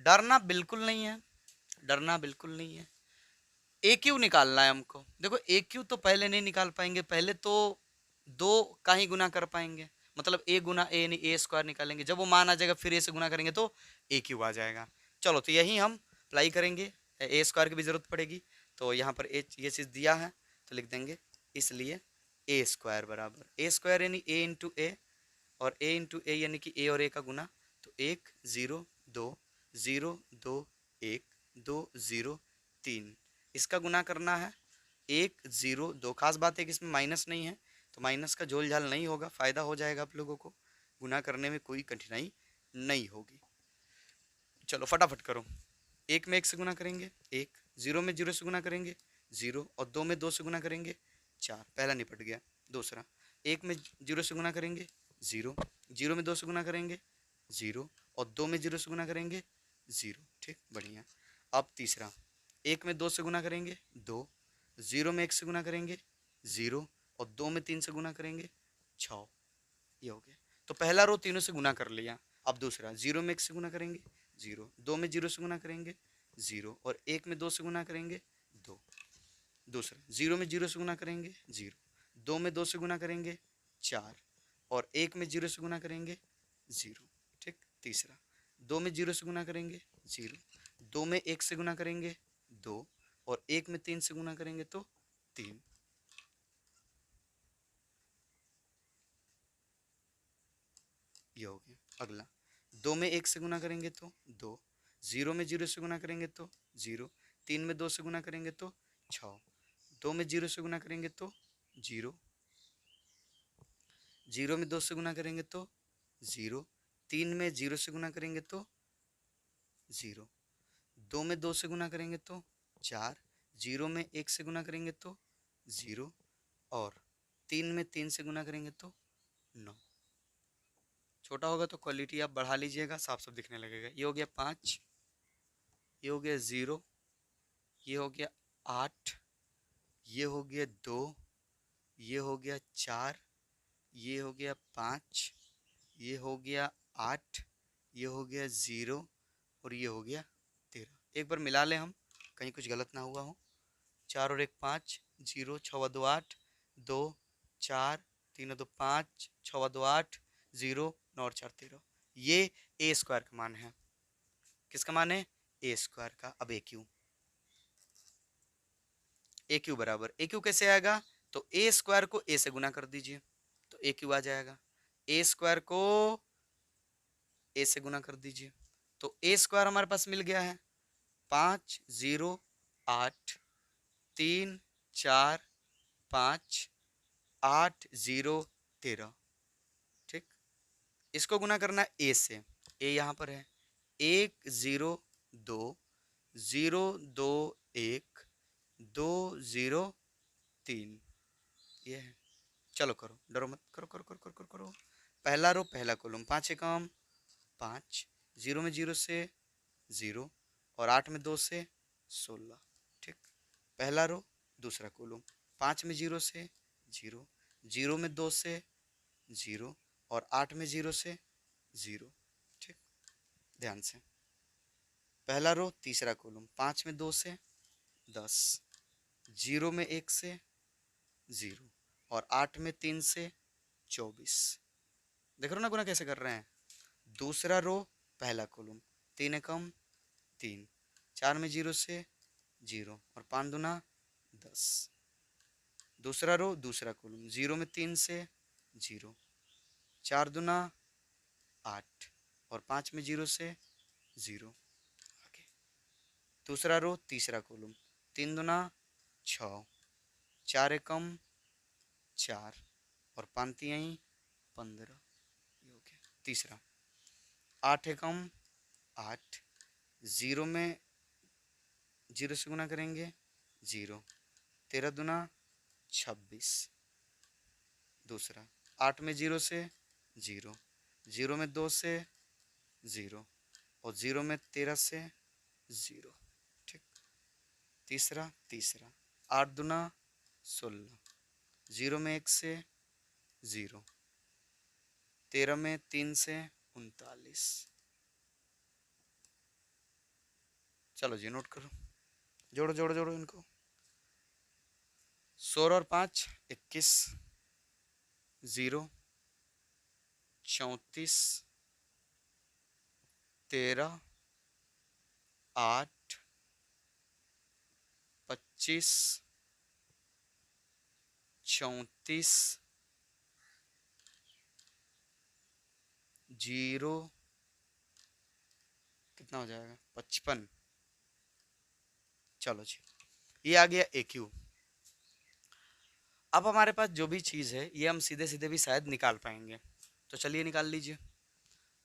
डरना बिल्कुल नहीं है, डरना बिल्कुल नहीं है। ए क्यू निकालना है हमको, देखो ए क्यू तो पहले नहीं निकाल पाएंगे, पहले तो 2 का ही गुना कर पाएंगे, मतलब ए गुना ए यानी ए स्क्वायर निकालेंगे, जब वो मान आ जाएगा फिर ए से गुना करेंगे तो ए क्यू आ जाएगा। चलो तो यही हम अप्लाई करेंगे, ए स्क्वायर की भी जरूरत पड़ेगी, तो यहाँ पर ए ये चीज़ दिया है तो लिख देंगे, इसलिए ए स्क्वायर बराबर, ए स्क्वायर यानी ए इंटू ए, और ए इंटू ए यानी कि ए और ए का गुना, तो 1 0 2 0 2 1 2 0 3, इसका गुना करना है 1 0 2। खास बात है कि इसमें माइनस नहीं है तो माइनस का झोल झाल नहीं होगा, फायदा हो जाएगा आप लोगों को, गुना करने में कोई कठिनाई नहीं होगी। चलो फटाफट करो, 1 में 1 से गुना करेंगे 1, 0 में 0 से गुना करेंगे 0, और 2 में 2 से गुना करेंगे 4, पहला निपट गया। दूसरा 1 में 0 से गुना करेंगे 0, 0 में 2 से गुना करेंगे 0, और 2 में 0 से गुना करेंगे 0, ठीक बढ़िया। अब तीसरा 1 में 2 से गुना करेंगे 2, 0 में 1 से गुना करेंगे 0, और 2 में 3 से गुना करेंगे 6, ये हो गया। तो पहला रो तीनों से गुना कर लिया। अब दूसरा 0 में 1 से गुना करेंगे 0, 2 में 0 से गुना करेंगे 0 और 1 में 2 से गुना करेंगे 2। दूसरा 0 में 0 से गुना करेंगे 0, 2 में 2 से गुना करेंगे 4 और 1 में 0 से गुना करेंगे 0। ठीक। तीसरा 2 में 0 से गुना करेंगे 0, 2 में 1 से गुना करेंगे 2 और 1 में 3 से गुना करेंगे तो 3। ये हो गया। अगला 2 में 1 से गुना करेंगे तो 2, 0 में 0 से गुना करेंगे तो 0, 3 में 2 से गुना करेंगे तो 6, 2 में 0 से गुना करेंगे तो 0, 0 में 2 से गुना करेंगे तो 0, 3 में 0 से गुना करेंगे तो 0, 2 में 2 से गुना करेंगे तो 4, 0 में 1 से गुना करेंगे तो 0 और 3 में 3 से गुना करेंगे तो 9। छोटा होगा तो क्वालिटी आप बढ़ा लीजिएगा, साफ साफ दिखने लगेगा। ये हो गया 5, ये हो गया 0, ये हो गया 8, ये हो गया 2, ये हो गया 4, ये हो गया 5, ये हो गया 8, ये हो गया 0 और ये हो गया 13। एक बार मिला लें हम, कहीं कुछ गलत ना हुआ हो। 4 और 1 5, 0, 6 2 8, 2 4, 3 2 5, 6 2 8, 0, 9 और 4 13। ये ए स्क्वायर का मान है। किसका मान है? ए स्क्वायर का। अब ए क्यू बराबर, ए क्यू कैसे आएगा? तो ए स्क्वायर को ए से गुना कर दीजिए तो ए क्यू आ जाएगा। ए स्क्वायर को ए से गुना कर दीजिए तो ए स्क्वायर हमारे पास मिल गया है 5 0 8 3 4 5 8 0 13। ठीक। इसको गुना करना है ए से, ए यहाँ पर है 1 0 2 0 2 1 2 0 3। ये है। चलो करो, डरो मत, करो करो करो करो करो करो। पहला रो पहला कॉलम, 5 एकम 5, 0 में 0 से 0 और 8 में 2 से 16। ठीक। पहला रो दूसरा कॉलम, 5 में 0 से 0, 0 में 2 से 0 और 8 में 0 से 0। ठीक। ध्यान से पहला रो तीसरा कॉलम, 5 में 2 से 10, 0 में 1 से 0 और 8 में 3 से 24। देख रहे हो ना गुना कैसे कर रहे हैं। दूसरा रो पहला कॉलम, 3 एकम 3, 4 में 0 से 0 और 5 दूना 10। दूसरा रो दूसरा कॉलम, 0 में 3 से 0, 4 दूना 8 और 5 में 0 से 0। आगे दूसरा रो तीसरा कॉलम, 3 दूना 6, 4 एकम 4 और 5 तिहाई 15। ये हो गया। तीसरा 8 एकम 8, 0 में 0 से गुना करेंगे 0, 13 दूना 26। दूसरा 8 में 0 से 0, 0 में 2 से 0 और 0 में 13 से 0। ठीक। तीसरा 8 दूना 16, 0 में 1 से 0, 13 में 3 से 39। चलो जी नोट करो, जोड़ो जोड़ो जोड़ो इनको। 16 और 5 21, 0 34, 13 8 25 34 0 कितना हो जाएगा 55। चलो जी ये आ गया ए क्यू। अब हमारे पास जो भी चीज़ है ये हम सीधे सीधे भी शायद निकाल पाएंगे, तो चलिए निकाल लीजिए।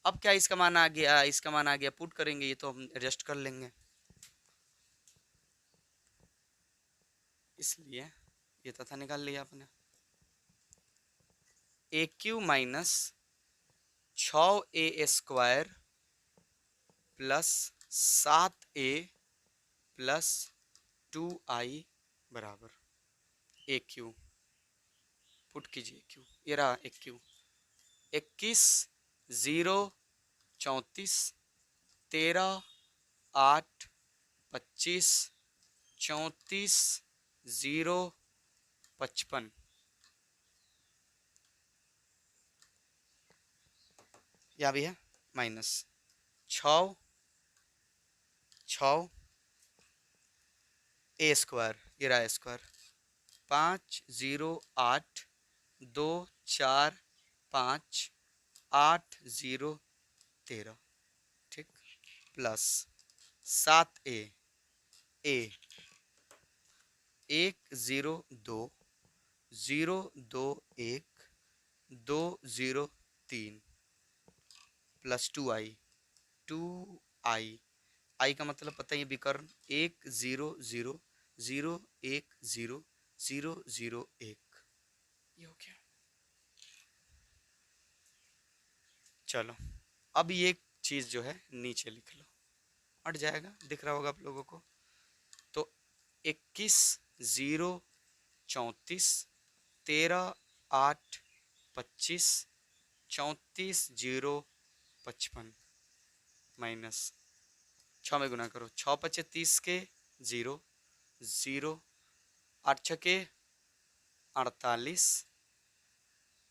अब क्या इसका मान आ गया, इसका मान आ गया, पुट करेंगे, ये तो हम एडजस्ट कर लेंगे। इसलिए ये तथा निकाल लिया आपने। A q minus 6a square plus 7a plus 2i बराबर ए क्यू। पुट कीजिए क्यू, ये रहा ए क्यू। 21 0 34 13 8 25, 34, 0, 55। यहाँ भी है माइनस 6, 6 ए स्क्वायर, ये रहा स्क्वायर, 5, 0, 8, 2, 4, 5, 8, 0, 13, ठीक, प्लस 7 ए 1, 0, 2, 0, 2, 1, 2, 0, 3, प्लस 2i का मतलब पता है विकर्ण, 1, 0, 0, 0, 1, 0, 0, 0, 1, ये हो गया। चलो अब ये चीज जो है नीचे लिख लो, हट जाएगा, दिख रहा होगा आप लोगों को। तो 21, 0, 34, 13, 8, 25, 34, 0, 55 माइनस 6 में गुना करो, 6 पचे 30 के 0, 0, 8 छके 48,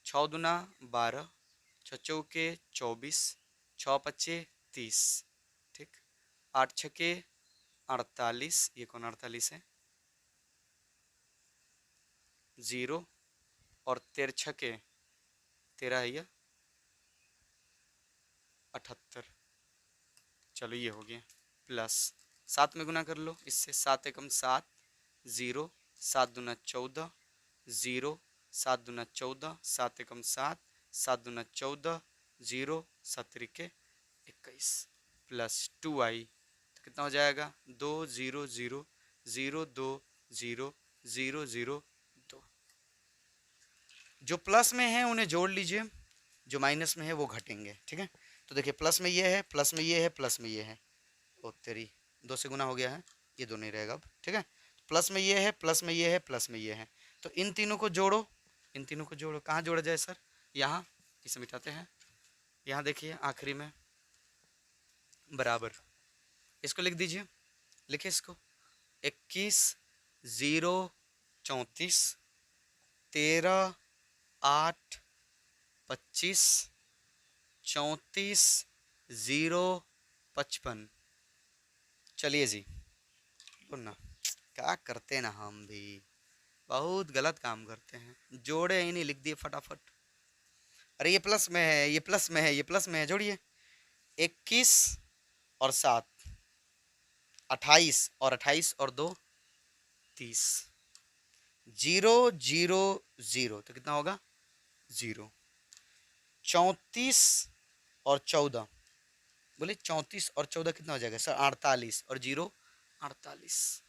6 दूना 12, 6 चौके 24, 6 पचे 30, ठीक, 8 छके 48, ये कौन 48 है, 0 और 13 छके 13 है ये 78। चलो ये हो गया, प्लस 7 में गुना कर लो इससे, 7 एकम 7, 0, 7 दूना 14, 0, 7 दूना 14, 7 एकम 7, 7 दूना 14, 0, 7 त्रिके 21, प्लस 2i, तो कितना हो जाएगा, 2, 0, 0, 0, 2, 0, 0, 0, 2। जो प्लस में है उन्हें जोड़ लीजिए, जो माइनस में है वो घटेंगे, ठीक है। तो देखिए प्लस में ये है, प्लस में ये है, प्लस में ये है, ओ तेरी 2 से गुना हो गया है, ये 2 नहीं रहेगा अब, ठीक है। प्लस में ये है, प्लस में ये है, प्लस में ये है, तो इन तीनों को जोड़ो, इन तीनों को जोड़ो, कहाँ जोड़ा जाए सर, यहाँ, इसे मिटाते हैं, यहाँ देखिए आखिरी में बराबर, इसको लिख दीजिए, लिखे इसको, 21, 0, 34, 13, 8, 25, 34, 0, 55। चलिए जी, लो ना, क्या करते ना हम भी, बहुत गलत काम करते हैं, जोड़े ही नहीं, लिख दिए फटाफट। अरे ये प्लस में है, ये प्लस में है, ये प्लस में है, जोड़िए, 21 और 7, 28 और 28 और 2, 30, 0, 0, 0, तो कितना होगा 0, 34 और 14, बोले 34 और 14 कितना हो जाएगा सर, 48 और 0, 48।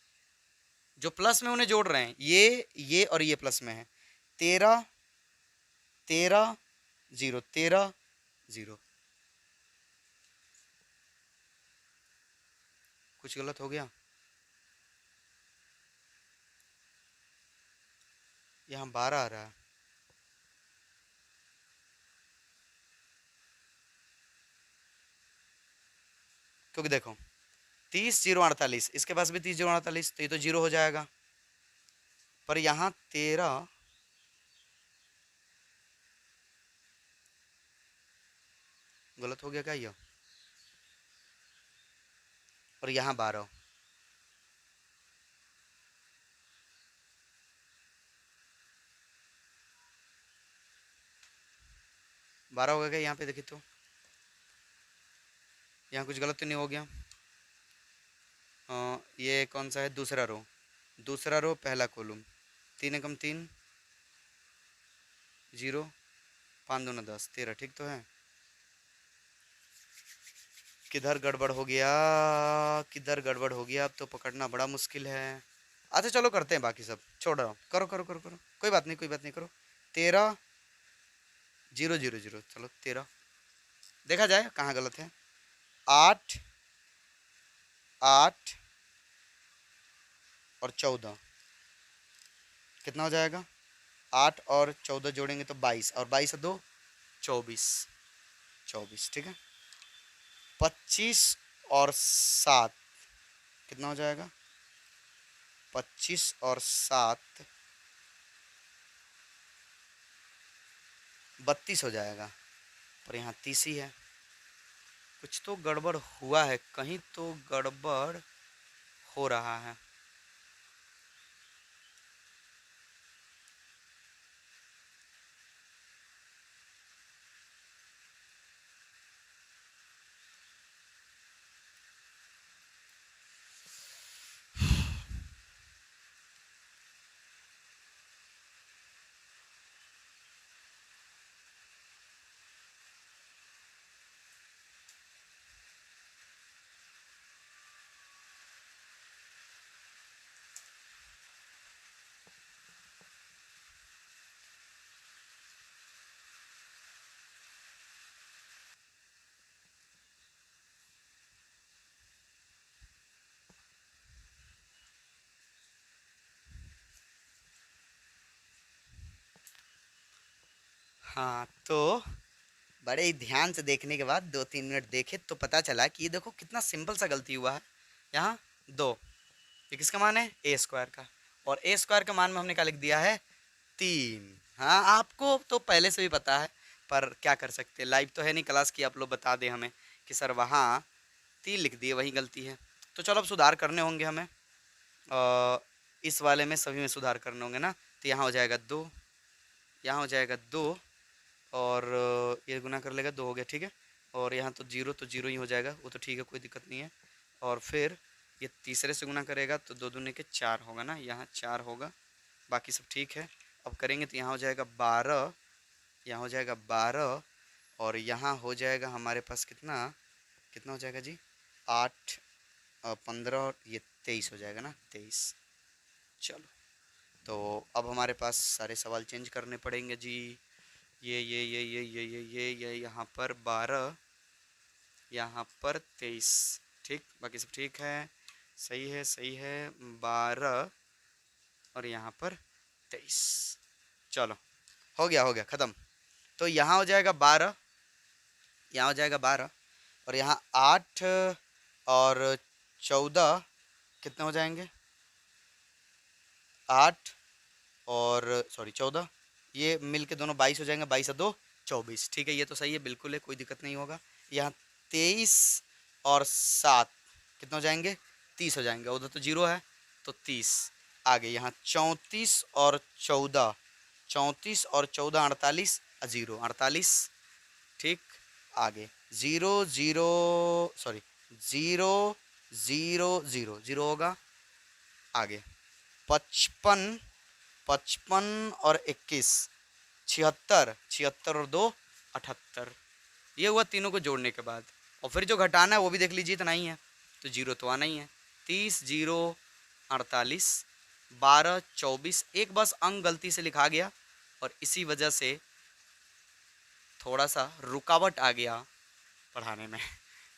जो प्लस में उन्हें जोड़ रहे हैं, ये और ये प्लस में है, 13, 13, 0, 13, 0, कुछ गलत हो गया, यहाँ 12 आ रहा है, क्योंकि देखो 30, 0, 48, इसके पास भी 30, 0, 48, तो ये तो 0 हो जाएगा, पर यहाँ 13, गलत हो गया क्या ये, और यहाँ 12, हो गया, यहाँ पे देखिए तो यहाँ कुछ गलत तो नहीं हो गया। ये कौन सा है, दूसरा रो, दूसरा रो पहला कॉलम, 3 एकम 3, 0, 5 दूना 10, 13, ठीक तो है। किधर गड़बड़ हो गया, किधर गड़बड़ हो गया, अब तो पकड़ना बड़ा मुश्किल है। अच्छा चलो करते हैं, बाकी सब छोड़ रहा हूँ, करो करो करो करो, कोई बात नहीं, कोई बात नहीं, करो, 13, 0, 0, 0, चलो 13, देखा जाए कहाँ गलत है, 8, 8 और 14 कितना हो जाएगा, 8 और 14 जोड़ेंगे तो 22, और 22 और 2, 24, 24, ठीक है। 25 और 7 कितना हो जाएगा? 25 और 7 32 हो जाएगा। पर यहाँ 30 ही है। कुछ तो गड़बड़ हुआ है, कहीं तो गड़बड़ हो रहा है। हाँ, तो बड़े ही ध्यान से देखने के बाद 2-3 मिनट देखे तो पता चला कि ये देखो कितना सिंपल सा गलती हुआ है। यहाँ 2, ये किसका मान है? ए स्क्वायर का। और ए स्क्वायर का मान में हमने क्या लिख दिया है? 3। हाँ, आपको तो पहले से भी पता है, पर क्या कर सकते हैं, लाइव तो है नहीं क्लास की, आप लोग बता दें हमें कि सर वहाँ 3 लिख दिए, वही गलती है। तो चलो अब सुधार करने होंगे हमें। इस वाले में सभी में सुधार करने होंगे ना। तो यहाँ हो जाएगा 2, यहाँ हो जाएगा 2, और ये गुना कर लेगा, 2 हो गया, ठीक है। और यहाँ तो जीरो, तो जीरो ही हो जाएगा, वो तो ठीक है, कोई दिक्कत नहीं है। और फिर ये तीसरे से गुना करेगा तो 2 दूनी के 4 होगा ना, यहाँ 4 होगा। बाकी सब ठीक है। अब करेंगे तो यहाँ हो जाएगा 12, यहाँ हो जाएगा 12, और यहाँ हो जाएगा हमारे पास कितना, कितना हो जाएगा जी? 8, 15, और ये 23 हो जाएगा ना, 23। चलो, तो अब हमारे पास सारे सवाल चेंज करने पड़ेंगे जी। ये यहाँ पर 12, यहाँ पर 23, ठीक। बाकी सब ठीक है, सही है, सही है। 12 और यहाँ पर 23। चलो, हो गया ख़त्म। तो यहाँ हो जाएगा 12, यहाँ हो जाएगा 12, और यहाँ 8 और 14 कितने हो जाएंगे? 8 और सॉरी 14, ये मिल के दोनों 22 हो जाएंगे। 22 और 2 24, ठीक है, ये तो सही है, बिल्कुल है, कोई दिक्कत नहीं होगा। यहाँ 23 और 7 कितने हो जाएंगे? 30 हो जाएंगे। उधर तो जीरो है, तो 30। आगे यहाँ 34 और 14, 34 और 14 48, जीरो 48, ठीक। आगे 0 0 सॉरी 0 0 0 0 होगा। आगे 55, 55 और 21 76, 76 और 2 78, ये हुआ तीनों को जोड़ने के बाद। और फिर जो घटाना है वो भी देख लीजिए, इतना ही है, तो जीरो तो आना ही है। 30 0 48, 12 24, एक बस अंक गलती से लिखा गया और इसी वजह से थोड़ा सा रुकावट आ गया पढ़ाने में।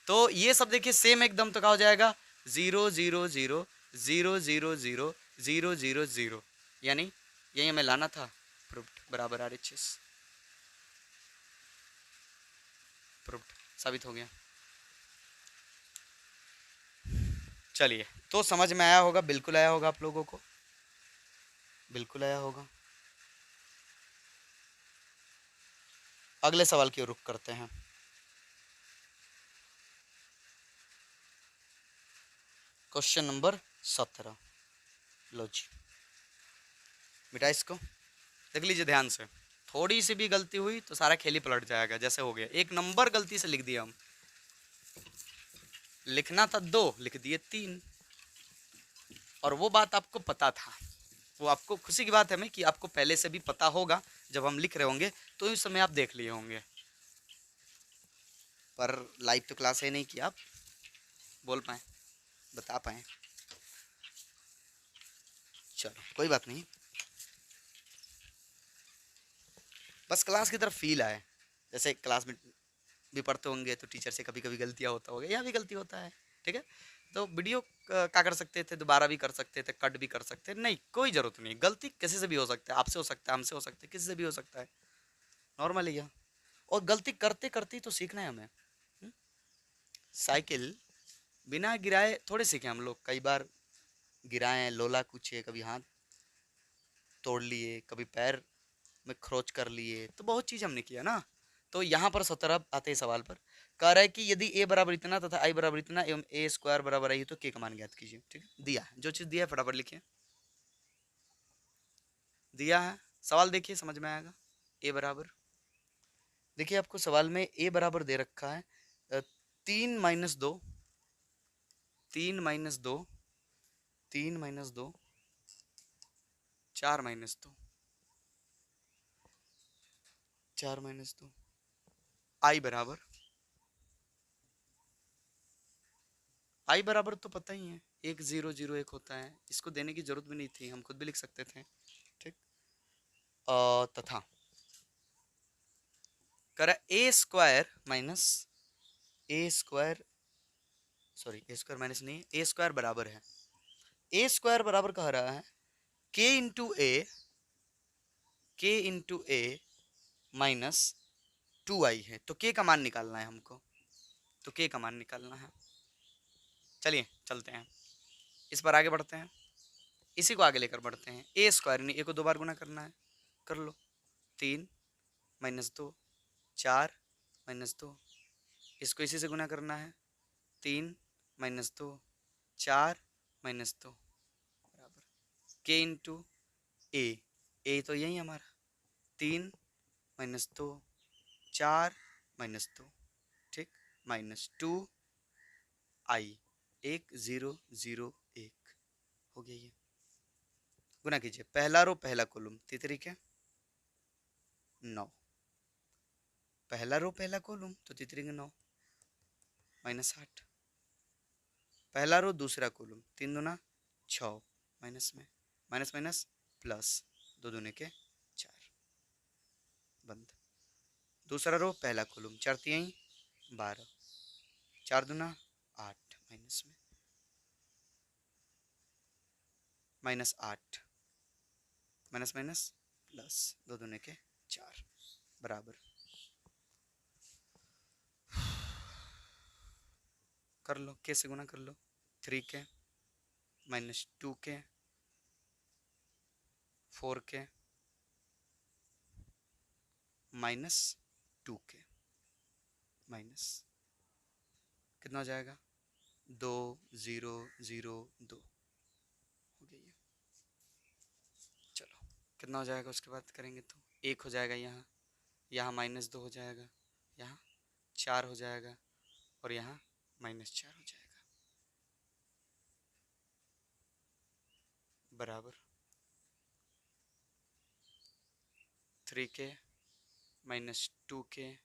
तो ये सब देखिए सेम एकदम, तो क्या हो जाएगा? 0 0 0 0 0 0 0 0 0, यानी यही हमें लाना था। प्रूफ्ड बराबर RHS, प्रूफ्ड, साबित हो गया। चलिए, तो समझ में आया होगा, बिल्कुल आया होगा आप लोगों को, बिल्कुल आया होगा। अगले सवाल की ओर रुख करते हैं। Question number 17। लो जी बेटा, इसको देख लीजिए ध्यान से। थोड़ी सी भी गलती हुई तो सारा खेल ही पलट जाएगा। जैसे हो गया, एक नंबर गलती से लिख दिया हम, लिखना था 2, लिख दिए 3। और वो बात आपको पता था, वो आपको खुशी की बात है मैं कि आपको पहले से भी पता होगा। जब हम लिख रहे होंगे तो इस समय आप देख लिए होंगे, पर लाइव तो क्लास है नहीं कि आप बोल पाए, बता पाए। चलो कोई बात नहीं, बस क्लास की तरफ फील आए। जैसे क्लास में भी पढ़ते होंगे तो टीचर से कभी कभी गलतियाँ होता होगा, यहाँ भी गलती होता है, ठीक है। तो वीडियो क्या कर सकते थे, दोबारा भी कर सकते थे, कट भी कर सकते थे, नहीं कोई ज़रूरत नहीं। गलती किसी से भी हो सकता है, आपसे हो सकता है, हमसे हो सकता है, किसी से भी हो सकता है, नॉर्मल है। और गलती करते करते ही तो सीखना है हमें। साइकिल बिना गिराए थोड़े सीखे हम लोग, कई बार गिराए, लोला कूचे, कभी हाथ तोड़ लिए, कभी पैर में खरोच कर लिए, तो बहुत चीज हमने किया ना। तो यहाँ पर 17 आते हैं सवाल पर, कह रहा है कि यदि ए बराबर इतना तथा आई बराबर इतना एवं ए स्क्वायर बराबर आई तो के का मान ज्ञात कीजिए। ठीक है, दिया है, जो चीज दिया है फटाफट लिखिए। दिया है, सवाल देखिए समझ में आएगा। ए बराबर, देखिए आपको सवाल में ए बराबर दे रखा है 3 - 2, 3 - 2, 3 - 2, 4 - 2, 4 - 2, आई बराबर, आई बराबर तो पता ही है 1 0 0 1 होता है, इसको देने की जरूरत भी नहीं थी, हम खुद भी लिख सकते थे। ठीक, तथा करा ए स्क्वायर माइनस ए स्क्वायर, सॉरी ए स्क्वायर माइनस नहीं, ए स्क्वायर बराबर है, ए स्क्वायर बराबर कह रहा है के इंटू ए माइनस 2i है, तो के का मान निकालना है हमको, तो के का मान निकालना है। चलिए चलते हैं, इस पर आगे बढ़ते हैं, इसी को आगे लेकर बढ़ते हैं। ए स्क्वायर नहीं, ए को 2 बार गुना करना है, कर लो। 3 - 2, 4 - 2, इसको इसी से गुना करना है, 3 - 2, 4 - 2 बराबर के इंटू ए तो यही हमारा 3 - 2, 4 - 2, ठीक, -2i, 1 0 0 1 हो गया। ये गुना कीजिए, पहला रो पहला कॉलम, तितरी के 9, पहला रो पहला कॉलम तो तितरी के 9 -8, पहला रो दूसरा कॉलम 3 दूना 6 माइनस में माइनस माइनस प्लस 2 दूने के 4 बंद, दूसरा रो पहला कॉलम 4 3 12, 4 दूना 8 माइनस में -8 माइनस माइनस प्लस 2 दूने के 4 बराबर, कर लो, कैसे गुना कर लो, 3 के -2 के 4 के -2 के माइनस कितना हो जाएगा 2 0 0 2 हो गया ये। चलो कितना हो जाएगा, उसके बाद करेंगे तो 1 हो जाएगा, यहाँ यहाँ -2 हो जाएगा, यहाँ 4 हो जाएगा और यहाँ -4 हो जाएगा बराबर 3 के -2 के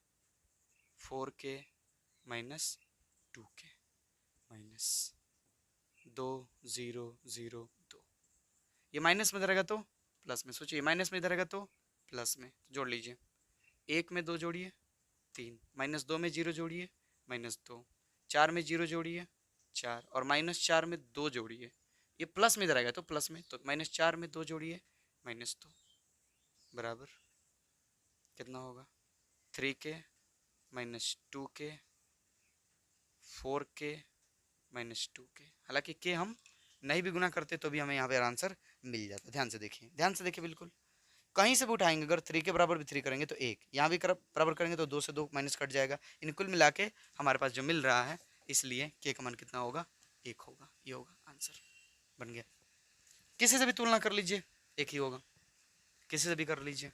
4 के -2 के -2 0 0 2, ये माइनस में रहेगा तो प्लस में, सोचिए माइनस में इधर रहेगा तो प्लस में, तो जोड़ लीजिए, 1 में 2 जोड़िए 3, -2 में 0 जोड़िए -2, 4 में 0 जोड़िए 4 और -4 में 2 जोड़िए, ये प्लस में इधर आएगा तो प्लस में, तो -4 में 2 जोड़िए -2 बराबर कितना होगा 3 के -2 के 4 के -2 के, हालांकि के हम नहीं भी गुना करते तो भी हमें यहाँ पे आंसर मिल जाता है। ध्यान से देखिए, ध्यान से देखिए, बिल्कुल कहीं से भी उठाएंगे, अगर 3 के बराबर भी 3 करेंगे तो 1, यहाँ भी बराबर करेंगे तो 2 से 2 माइनस कट जाएगा, इन कुल मिला के हमारे पास जो मिल रहा है, इसलिए के का मान कितना होगा 1 होगा, ये होगा आंसर बन गया। किसी से भी तुलना कर लीजिए, एक ही होगा, किसी से भी कर लीजिए।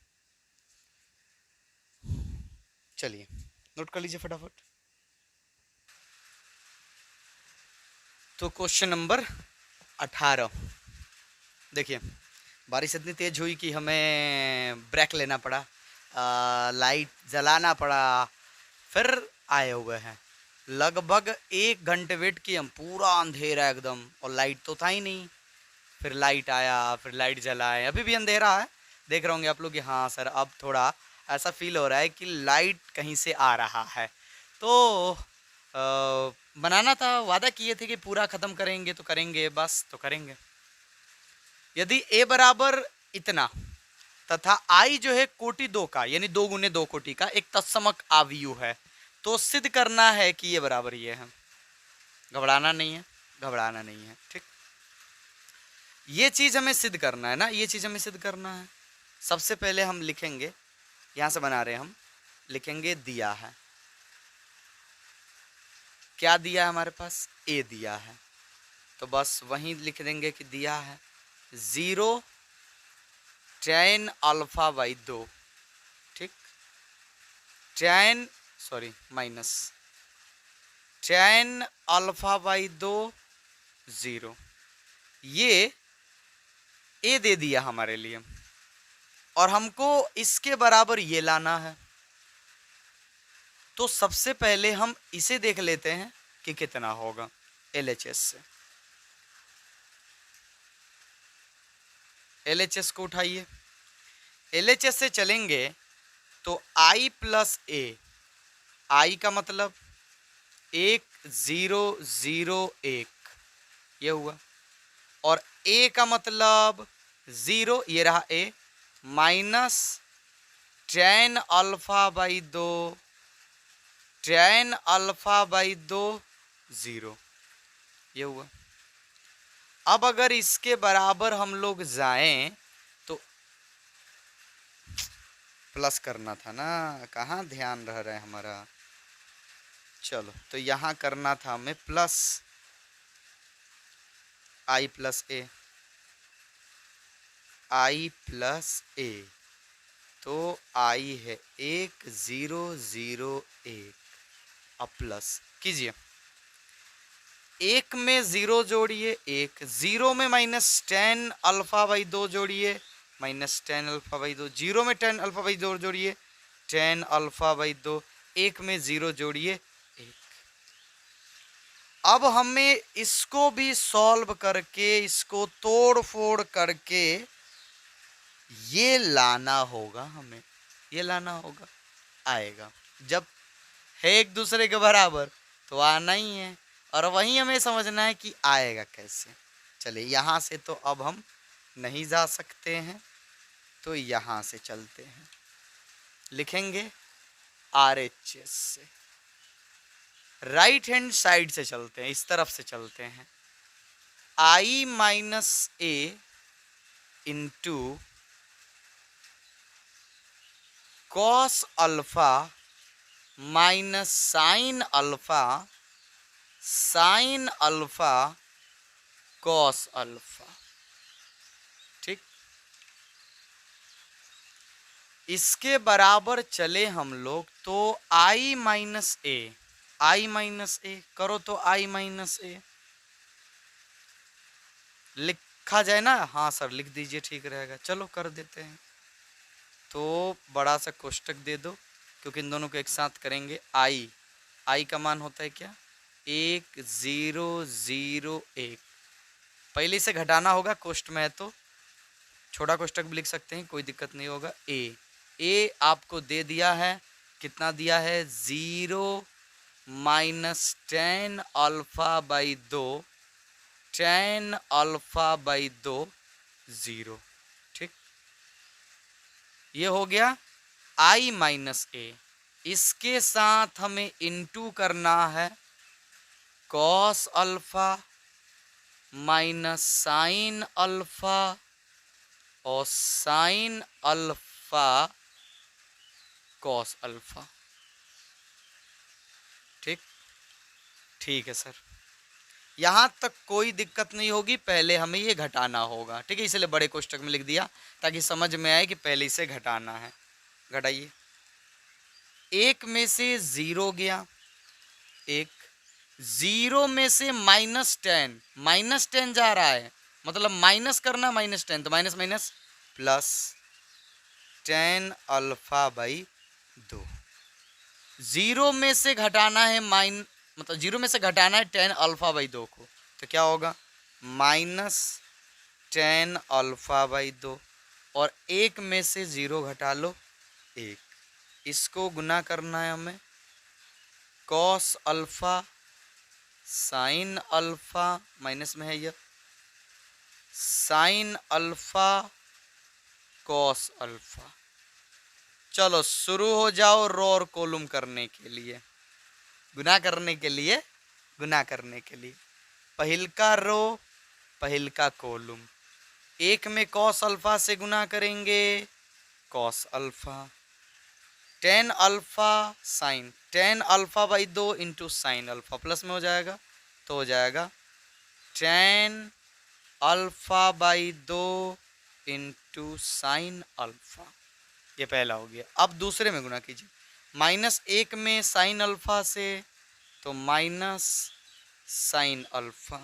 चलिए नोट कर लीजिए फटाफट। तो क्वेश्चन नंबर 18, देखिए बारिश इतनी तेज हुई कि हमें ब्रेक लेना पड़ा, लाइट जलाना पड़ा, फिर आए हुए हैं, लगभग 1 घंटे वेट किए हम, पूरा अंधेरा एकदम और लाइट तो था ही नहीं, फिर लाइट आया, फिर लाइट जलाए, अभी भी अंधेरा है, देख रहे होंगे आप लोग कि हाँ सर अब थोड़ा ऐसा फील हो रहा है कि लाइट कहीं से आ रहा है। तो बनाना था, वादा किए थे कि पूरा ख़त्म करेंगे तो करेंगे, बस तो करेंगे। यदि a बराबर इतना तथा i जो है कोटि 2 का, यानी 2 गुने 2 कोटि का एक तत्समक आव्यूह है, तो सिद्ध करना है कि ये बराबर ये है। घबराना नहीं है, घबराना नहीं है, ठीक। ये चीज हमें सिद्ध करना है ना, ये चीज हमें सिद्ध करना है। सबसे पहले हम लिखेंगे, यहां से बना रहे हैं हम, लिखेंगे दिया है। क्या दिया है हमारे पास? ए दिया है, तो बस वहीं लिख देंगे कि दिया है 0 tan अल्फा बाई 2, ठीक। माइनस tan अल्फा बाई 2 0, ये ए दे दिया हमारे लिए, और हमको इसके बराबर ये लाना है। तो सबसे पहले हम इसे देख लेते हैं कि कितना होगा। LHS से, LHS को उठाइए। LHS से चलेंगे तो I प्लस ए, आई का मतलब 1 0 0 1, ये हुआ, और ए का मतलब 0, ये रहा a, minus tan alpha by 2, tan alpha by 2 0, ये हुआ। अब अगर इसके बराबर हम लोग जाएं तो प्लस करना था ना, कहाँ ध्यान रह रहा है हमारा। चलो, तो यहां करना था हमें प्लस आई प्लस ए, आई प्लस ए, तो आई है 1 0 0 1, अब प्लस कीजिए। 1 में 0 जोड़िए 1, 0 में माइनस tan अल्फा बाई 2 जोड़िए माइनस tan अल्फा बाई 2, 0 में tan अल्फा बाई 2 जोड़िए tan अल्फा बाई 2, 1 में 0 जोड़िए 1। अब हमें इसको भी सॉल्व करके, इसको तोड़ फोड़ करके ये लाना होगा, हमें ये लाना होगा। आएगा जब है एक दूसरे के बराबर तो आना ही है, और वहीं हमें समझना है कि आएगा कैसे। चलिए, यहां से तो अब हम नहीं जा सकते हैं, तो यहां से चलते हैं, लिखेंगे RHS से, राइट हैंड साइड से चलते हैं, इस तरफ से चलते हैं। I minus a into cos alpha minus sine alpha, sine alpha cos alpha, ठीक। इसके बराबर चले हम लोग तो I minus a, I minus a करो तो I माइनस ए लिखा जाए ना। हाँ सर लिख दीजिए, ठीक रहेगा। चलो कर देते हैं, तो बड़ा सा कोष्टक दे दो, क्योंकि इन दोनों को एक साथ करेंगे। आई का मान होता है क्या? 1 0 0 1, पहले से घटाना होगा, कोष्ट में है तो छोटा कोष्टक भी लिख सकते हैं, कोई दिक्कत नहीं होगा। ए आपको दे दिया है, कितना दिया है? 0 minus tan alpha by 2, tan alpha by 2 0, ठीक। ये हो गया I माइनस ए। इसके साथ हमें इंटू करना है cos alpha minus sine alpha और साइन अल्फा कॉस अल्फा, ठीक। ठीक है सर, यहां तक कोई दिक्कत नहीं होगी, पहले हमें ये घटाना होगा, ठीक है, इसलिए बड़े कोष्टक में लिख दिया ताकि समझ में आए कि पहले इसे घटाना है। घटाइए, 1 में से 0 गया, 1, 0 में से माइनस 10 जा रहा है, मतलब माइनस करना, माइनस 10, तो minus minus plus tan alpha by 2। 0 में से घटाना है मतलब 0 में से घटाना है tan अल्फा बाई 2 को, तो क्या होगा? माइनस tan अल्फा बाई 2, और 1 में से 0 घटा लो 1, इसको गुना करना है हमें cos alpha sine alpha, minus में है यह, साइन अल्फा कॉस अल्फा। चलो शुरू हो जाओ रो और कॉलम करने के लिए, गुना करने के लिए गुना करने के लिए। पहिल का रो, पहिल का कॉलम, एक में कॉस अल्फा से गुना करेंगे, cos alpha, tan alpha sign, ten alpha by 2 into sine alpha, plus में हो जाएगा तो हो जाएगा ten alpha by 2 into sine alpha. ये पहला हो गया। अब दूसरे में गुना कीजिए, माइनस एक में साइन अल्फा से तो माइनस साइन अल्फा,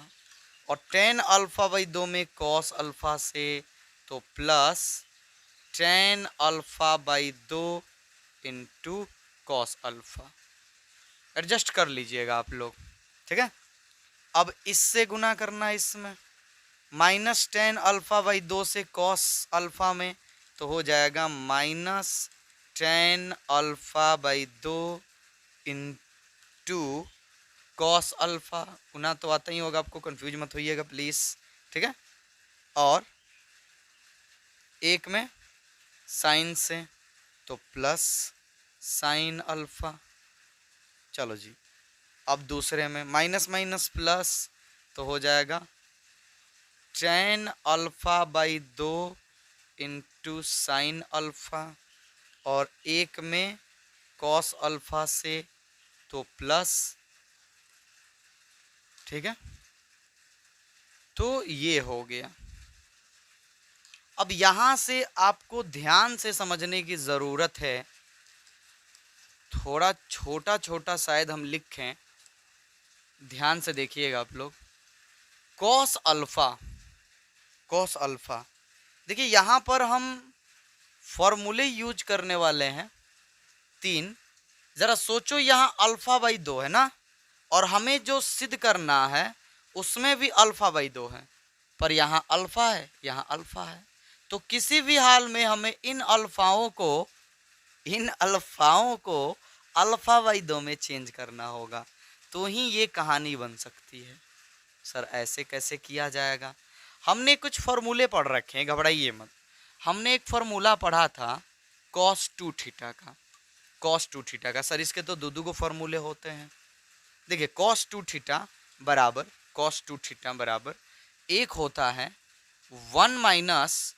और टेन अल्फा बाई 2 में कॉस अल्फा से तो plus ten alpha by 2 into cos alpha. Adjust कर लीजिएगा आप लोग, ठीक है। अब इससे गुना करना है इसमें, माइनस टेन अल्फा बाई 2 से कॉस अल्फा में तो हो जाएगा minus tan alpha by 2 into cos alpha. गुना तो आता ही होगा, आपको कंफ्यूज मत होइएगा प्लीज, ठीक है। और एक में साइन से तो प्लस साइन अल्फा। चलो जी, अब दूसरे में माइनस माइनस प्लस तो हो जाएगा ten alpha by 2 into sine alpha, और एक में कॉस अल्फा से तो प्लस, ठीक है। तो ये हो गया। अब यहां से आपको ध्यान से समझने की जरूरत है, थोड़ा छोटा छोटा शायद हम लिखें, ध्यान से देखिएगा आप लोग। कॉस अल्फा, कॉस अल्फा, देखिए यहां पर हम फॉर्मूले यूज करने वाले हैं तीन। जरा सोचो, यहां अल्फा बाई 2 है ना, और हमें जो सिद्ध करना है उसमें भी अल्फा बाई 2 है, पर यहां अल्फा है, यहां अल्फा है। तो किसी भी हाल में हमें इन अल्फाओं को अल्फा बाई 2 में चेंज करना होगा, तो ही ये कहानी बन सकती है। सर ऐसे कैसे किया जाएगा? हमने कुछ फॉर्मूले पढ़ रखे हैं, घबराइए मत। हमने एक फॉर्मूला पढ़ा था cos 2 थीटा का, cos 2 थीटा का। सर इसके तो दो को फॉर्मूले होते हैं। देखिए cos 2 थीटा बराबर, cos 2 थीटा बराबर एक होता है 1 माइनस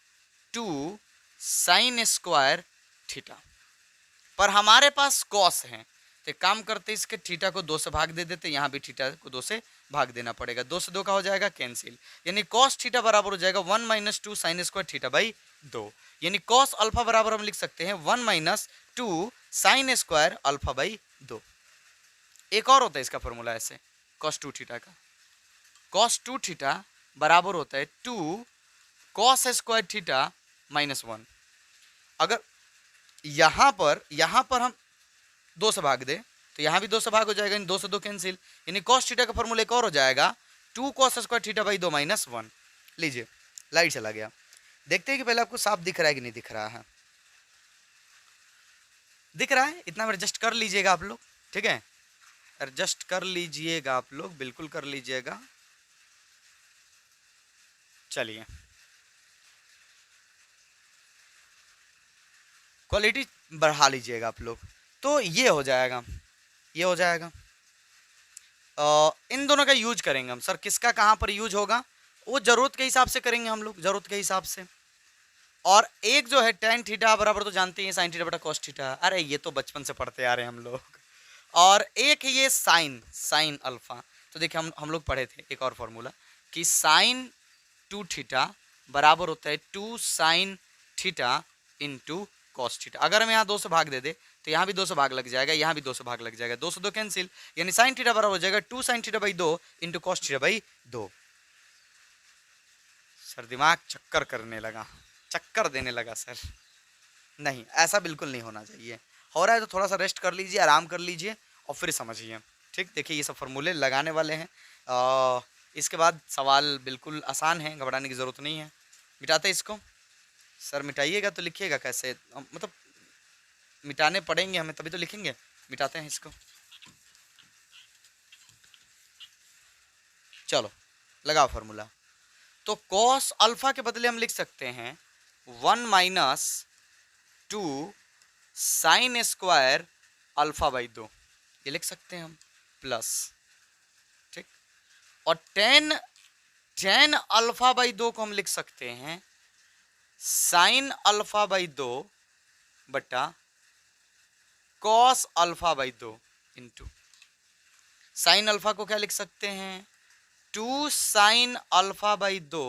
2 साइन स्क्वायर थीटा, पर हमारे पास cos है तो काम करते इसके थीटा को 2 से भाग दे देते, यहाँ भी थीटा को 2 से भाग देना पड़ेगा, 2 से 2 का हो जाएगा कैंसिल, यानी cos थीटा बराबर हो जाएगा 1 minus 2 sine square theta by 2, यानी cos अल्फा बराबर हम लिख सकते हैं 1 minus 2 sign square alpha by 2। एक और होता है इसका फॉर्मूला ऐसे cos 2 थीटा का, cos 2 थीटा बराबर होता है 2 cos स्क्वायर थीटा माइनस 1। अगर यहां पर हम 2 से भाग दे तो यहां भी 2 से भाग हो जाएगा, 2 से 2 कैंसिल, यानी cos थीटा का फॉर्मूला एक और हो जाएगा 2 cos square theta by 2 minus 1। लीजिए लाइट चला गया, देखते हैं कि पहले आपको साफ दिख रहा है कि नहीं दिख रहा है। दिख रहा है, इतना एडजस्ट कर लीजिएगा आप लोग, ठीक है। एडजस्ट कर लीजिएगा आप लोग, बिल्कुल कर लीजिएगा। चलिए क्वालिटी बढ़ा लीजिएगा आप लोग, तो ये हो जाएगा, ये हो जाएगा। इन दोनों का यूज करेंगे हम। सर किसका कहां पर यूज होगा वो जरूरत के हिसाब से करेंगे हम लोग, जरूरत के हिसाब से। और एक जो है tan थीटा बराबर तो जानते हैं sin थीटा बटा cos थीटा, अरे ये तो बचपन से पढ़ते आ रहे हैं हम लोग। और एक ये साइन अल्फा, तो देखिए हम लोग पढ़े थे एक और फॉर्मूला कि साइन 2 थीटा बराबर होता है 2 sine theta into cos theta. अगर हम यहाँ 2 से भाग दे दे तो यहाँ भी 2 से भाग लग जाएगा, यहाँ भी 2 से भाग लग जाएगा, 2 से 2 कैंसिल, यानी साइन थीटा बराबर हो जाएगा 2 sine theta by 2 into cos theta by 2। Sir दिमाग चक्कर करने लगा, चक्कर देने लगा सर। नहीं, ऐसा बिल्कुल नहीं होना चाहिए। हो रहा है तो थोड़ा सा रेस्ट कर लीजिए, आराम कर लीजिए और फिर समझिए, ठीक। देखिए ये सब फॉर्मूले लगाने वाले हैं, इसके बाद सवाल बिल्कुल आसान है, घबराने की ज़रूरत नहीं है। मिटाते इसको। सर मिटाइएगा तो लिखिएगा कैसे, मतलब मिटाने पड़ेंगे हमें तभी तो लिखेंगे। मिटाते हैं इसको, चलो लगाओ फॉर्मूला। तो कॉस अल्फा के बदले हम लिख सकते हैं 1 minus 2 sign square alpha by 2, ये लिख सकते हैं हम, प्लस, और टेन अल्फा बाई 2 को हम लिख सकते हैं साइन अल्फा बाई 2 बटा cos alpha by 2 into sine alpha को क्या लिख सकते हैं 2 sine alpha by 2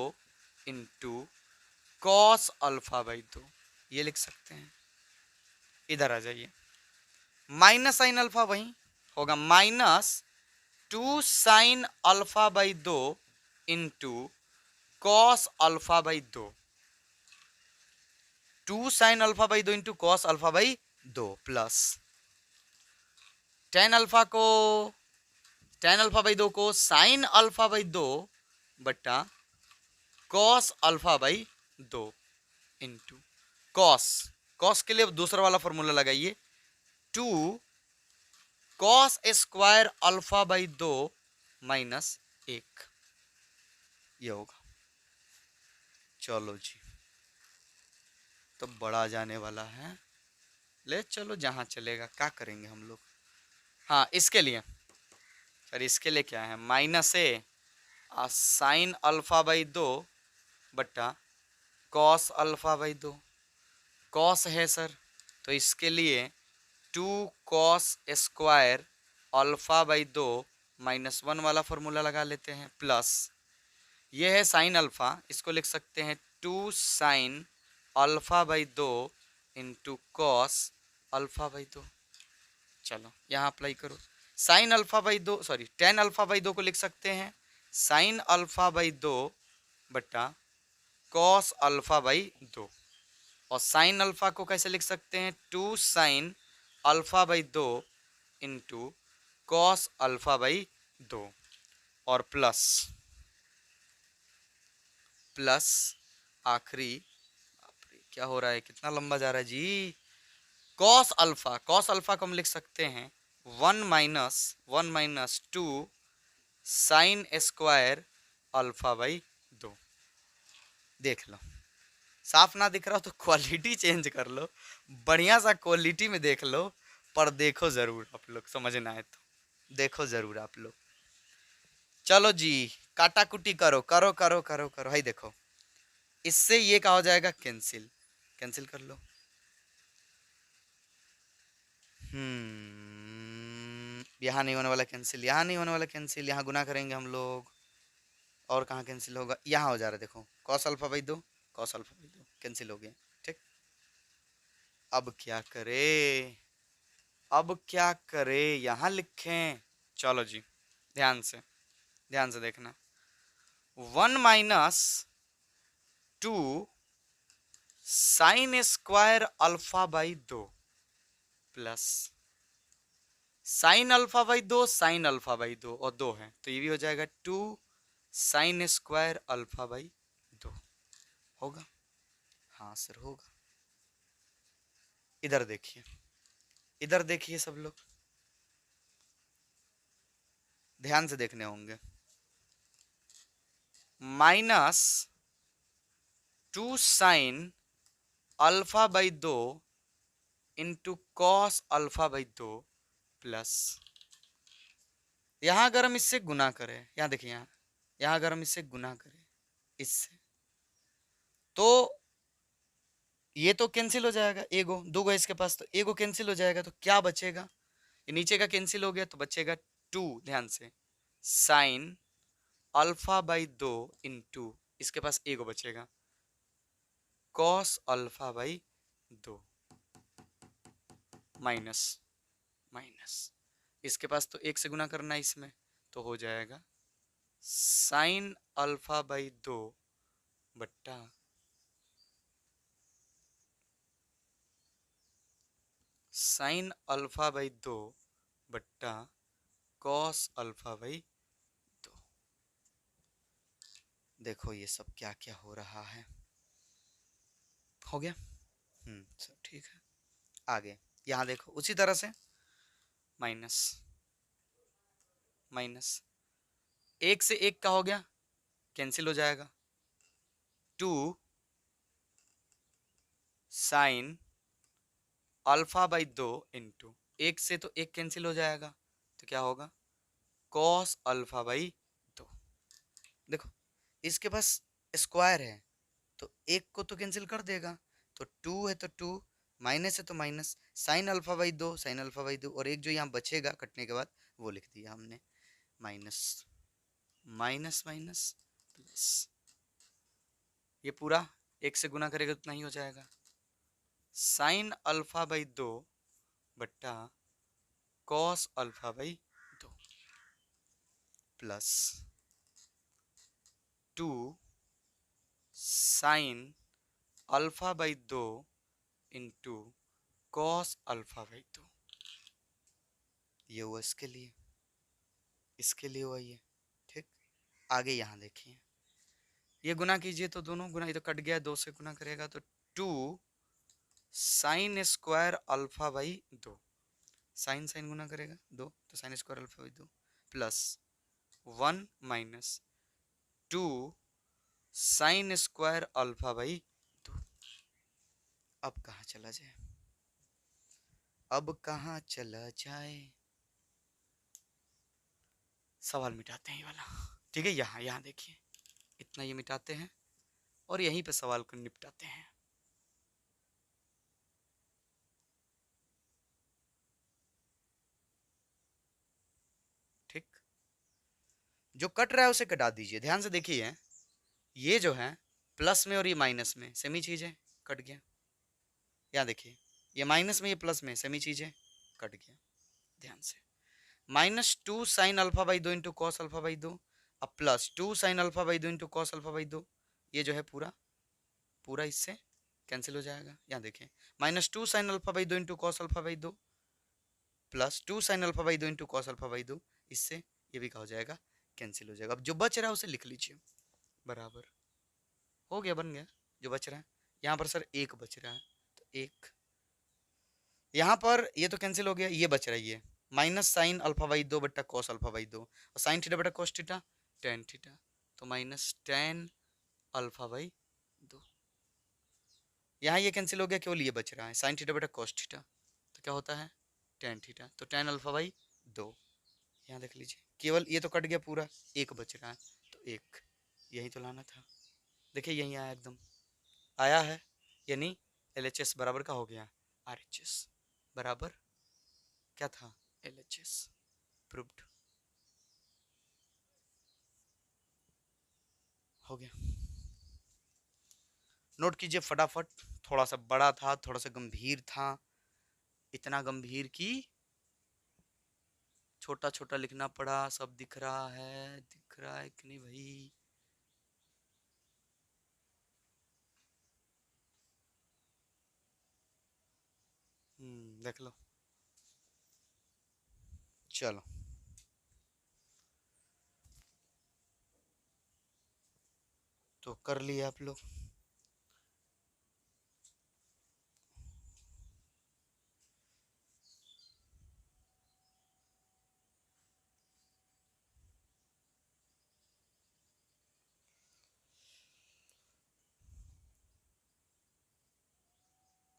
into cos alpha by 2 ये लिख सकते हैं। इधर आ जाइए, माइनस साइन अल्फा वही होगा minus 2 sine alpha by 2 into cos alpha by 2, 2 sine alpha by 2 into cos alpha by 2 plus ten alpha by 2 को साइन अल्फा बाई 2 बटा cos alpha by 2 into cos के लिए दूसरा वाला फॉर्मूला लगाइए 2 cos square alpha by 2 minus 1 ये होगा। चलो जी, तो बड़ा जाने वाला है, ले चलो जहां चलेगा, क्या करेंगे हम लोग। हाँ इसके लिए सर, इसके लिए क्या है minus A sine alpha by 2 बट्टा कॉस अल्फा बाई 2, कॉस है सर, तो इसके लिए 2 cos square alpha by 2 minus 1 वाला फॉर्मूला लगा लेते हैं प्लस ये है साइन अल्फा, इसको लिख सकते हैं 2 sine alpha by 2 into cos alpha by 2। चलो यहाँ अप्लाई करो, sine alpha by 2 sorry ten alpha by 2 को लिख सकते हैं साइन अल्फा बाई 2 बट्टा कॉस अल्फा बाई 2, और साइन अल्फा को कैसे लिख सकते हैं 2 sine alpha by 2 into cos alpha by 2 और प्लस आखिरी क्या हो रहा है, कितना लंबा जा रहा है जी, कॉस अल्फा को हम लिख सकते हैं 1 minus 2 sign square alpha by 2। देख लो, साफ ना दिख रहा हो तो क्वालिटी चेंज कर लो, बढ़िया सा क्वालिटी में देख लो, पर देखो जरूर आप लोग, समझना है तो देखो जरूर आप लोग। चलो जी, काटा कुटी करो करो करो करो करो, हाई देखो, इससे ये क्या हो जाएगा कैंसिल कर लो। यहाँ नहीं होने वाला कैंसिल, यहाँ नहीं होने वाला कैंसिल, यहाँ गुना करेंगे हम लोग, और कहाँ कैंसिल होगा, यहाँ हो जा रहा है देखो, कॉस अल्फा बाई 2 कैंसिल हो गया। ठीक, अब क्या करे, यहाँ लिखें, चलो जी ध्यान से देखना, 1 minus 2 sign square alpha by 2 plus sine alpha by 2 और 2 है तो ये भी हो जाएगा 2 साइन स्क्वायर अल्फा बाई 2 होगा। हाँ सर होगा। इधर देखिए सब लोग, ध्यान से देखने होंगे, minus 2 sine alpha by 2 into cos alpha by 2 plus, यहां अगर हम इससे गुना करें, यहां देखिए यहां अगर हम इससे गुना करें इससे, तो ये तो कैंसिल हो जाएगा, एगो दूगो इसके पास, तो एगो कैंसिल हो जाएगा, तो क्या बचेगा, ये नीचे का कैंसिल हो गया तो बचेगा 2, ध्यान से, साइन अल्फा बाई 2 इंटू इसके पास एगो बचेगा कॉस अल्फा बाई 2 माइनस इसके पास तो 1 से गुना करना है इसमें, तो हो जाएगा साइन अल्फा बाई 2 बट्टा साइन अल्फा बाई 2 बट्टा कॉस अल्फा बाई 2। देखो ये सब क्या क्या हो रहा है, हो गया, सब ठीक है। आगे यहां देखो उसी तरह से माइनस 1 से 1 का हो गया, कैंसिल हो जाएगा, 2 साइन अल्फा बाई 2 इंटू 1 से तो 1 कैंसिल हो जाएगा, तो क्या होगा कॉस अल्फा बाई 2। देखो इसके पास स्क्वायर है तो एक को तो कैंसिल कर देगा, तो टू है तो टू, माइनस है तो माइनस, साइन अल्फा बाई दो, साइन अल्फा बाई दो, और एक जो यहाँ बचेगा कटने के बाद वो लिख दिया हमने, माइनस माइनस माइनस प्लस, ये पूरा एक से गुना करेगा उतना ही हो जाएगा, साइन अल्फा बाई दो बट्टा कॉस अल्फा बाई दो plus two sine alpha by दो इंटू कॉस अल्फा बाई दो। ये हुआ इसके लिए हुआ ये। ठीक, आगे यहाँ देखिए, ये गुना कीजिए तो दोनों गुना, ये तो कट गया, दो से गुना करेगा तो two sine square alpha by दो, साइन साइन गुना करेगा दो तो साइन स्क्वायर अल्फा बाई दो plus one minus two sine square alpha by दो। अब कहाँ चला जाए, अब कहाँ चला जाए, सवाल मिटाते हैं ये वाला। ठीक है, यहाँ यहाँ देखिए, इतना ये मिटाते हैं और यहीं पे सवाल को निपटाते हैं। ठीक, जो कट रहा है उसे कटा दीजिए, ध्यान से देखिए, ये जो है प्लस में और ये माइनस में सेम ही चीज है, कट गया। यहाँ देखिए, ये माइनस में ये प्लस में सेम ही चीज है, कट गया। ध्यान से, minus two sine alpha by दो इंटू कॉस अल्फा बाई दो, अब plus two sine alpha by दो इंटू कॉस अल्फा बाई दो, ये जो है पूरा पूरा इससे कैंसिल हो जाएगा। यहाँ देखिए, minus two sine alpha by दो इंटू कॉस अल्फा बाई दो plus two sine alpha by दो इंटू कॉस अल्फा बाई दो, इससे ये भी क्या हो जाएगा, कैंसिल हो जाएगा। अब जो बच रहा है उसे लिख लीजिए, बराबर हो गया, बन गया जो बच रहा है। यहाँ पर सर एक बच रहा है तो एक, यहाँ पर ये तो कैंसिल हो गया, ये बच रहा है ये माइनस साइन अल्फा बाई दो बट्टा कॉस अल्फा बाई दो, और साइन थीटा बट्टा कॉस थीटा टेन थीटा, तो माइनस टेन अल्फा बाई दो। यहाँ ये कैंसिल हो गया, केवल ये बच रहा है साइन थीटा बटा कॉस थीटा, तो क्या होता है टेन थीटा, तो टेन अल्फा बाई दो। यहाँ देख लीजिए, केवल ये तो कट गया पूरा, एक बच रहा है तो एक, यही तो लाना था। देखिए यही आया, एकदम आया है, यानी LHS बराबर का हो गया RHS, बराबर क्या था LHS, प्रूव्ड हो गया। नोट कीजिए फटाफट, थोड़ा सा बड़ा था, थोड़ा सा गंभीर था, इतना गंभीर कि छोटा छोटा लिखना पड़ा। सब दिख रहा है, दिख रहा है कि नहीं भाई, देख लो, चलो तो कर लिए आप लोग।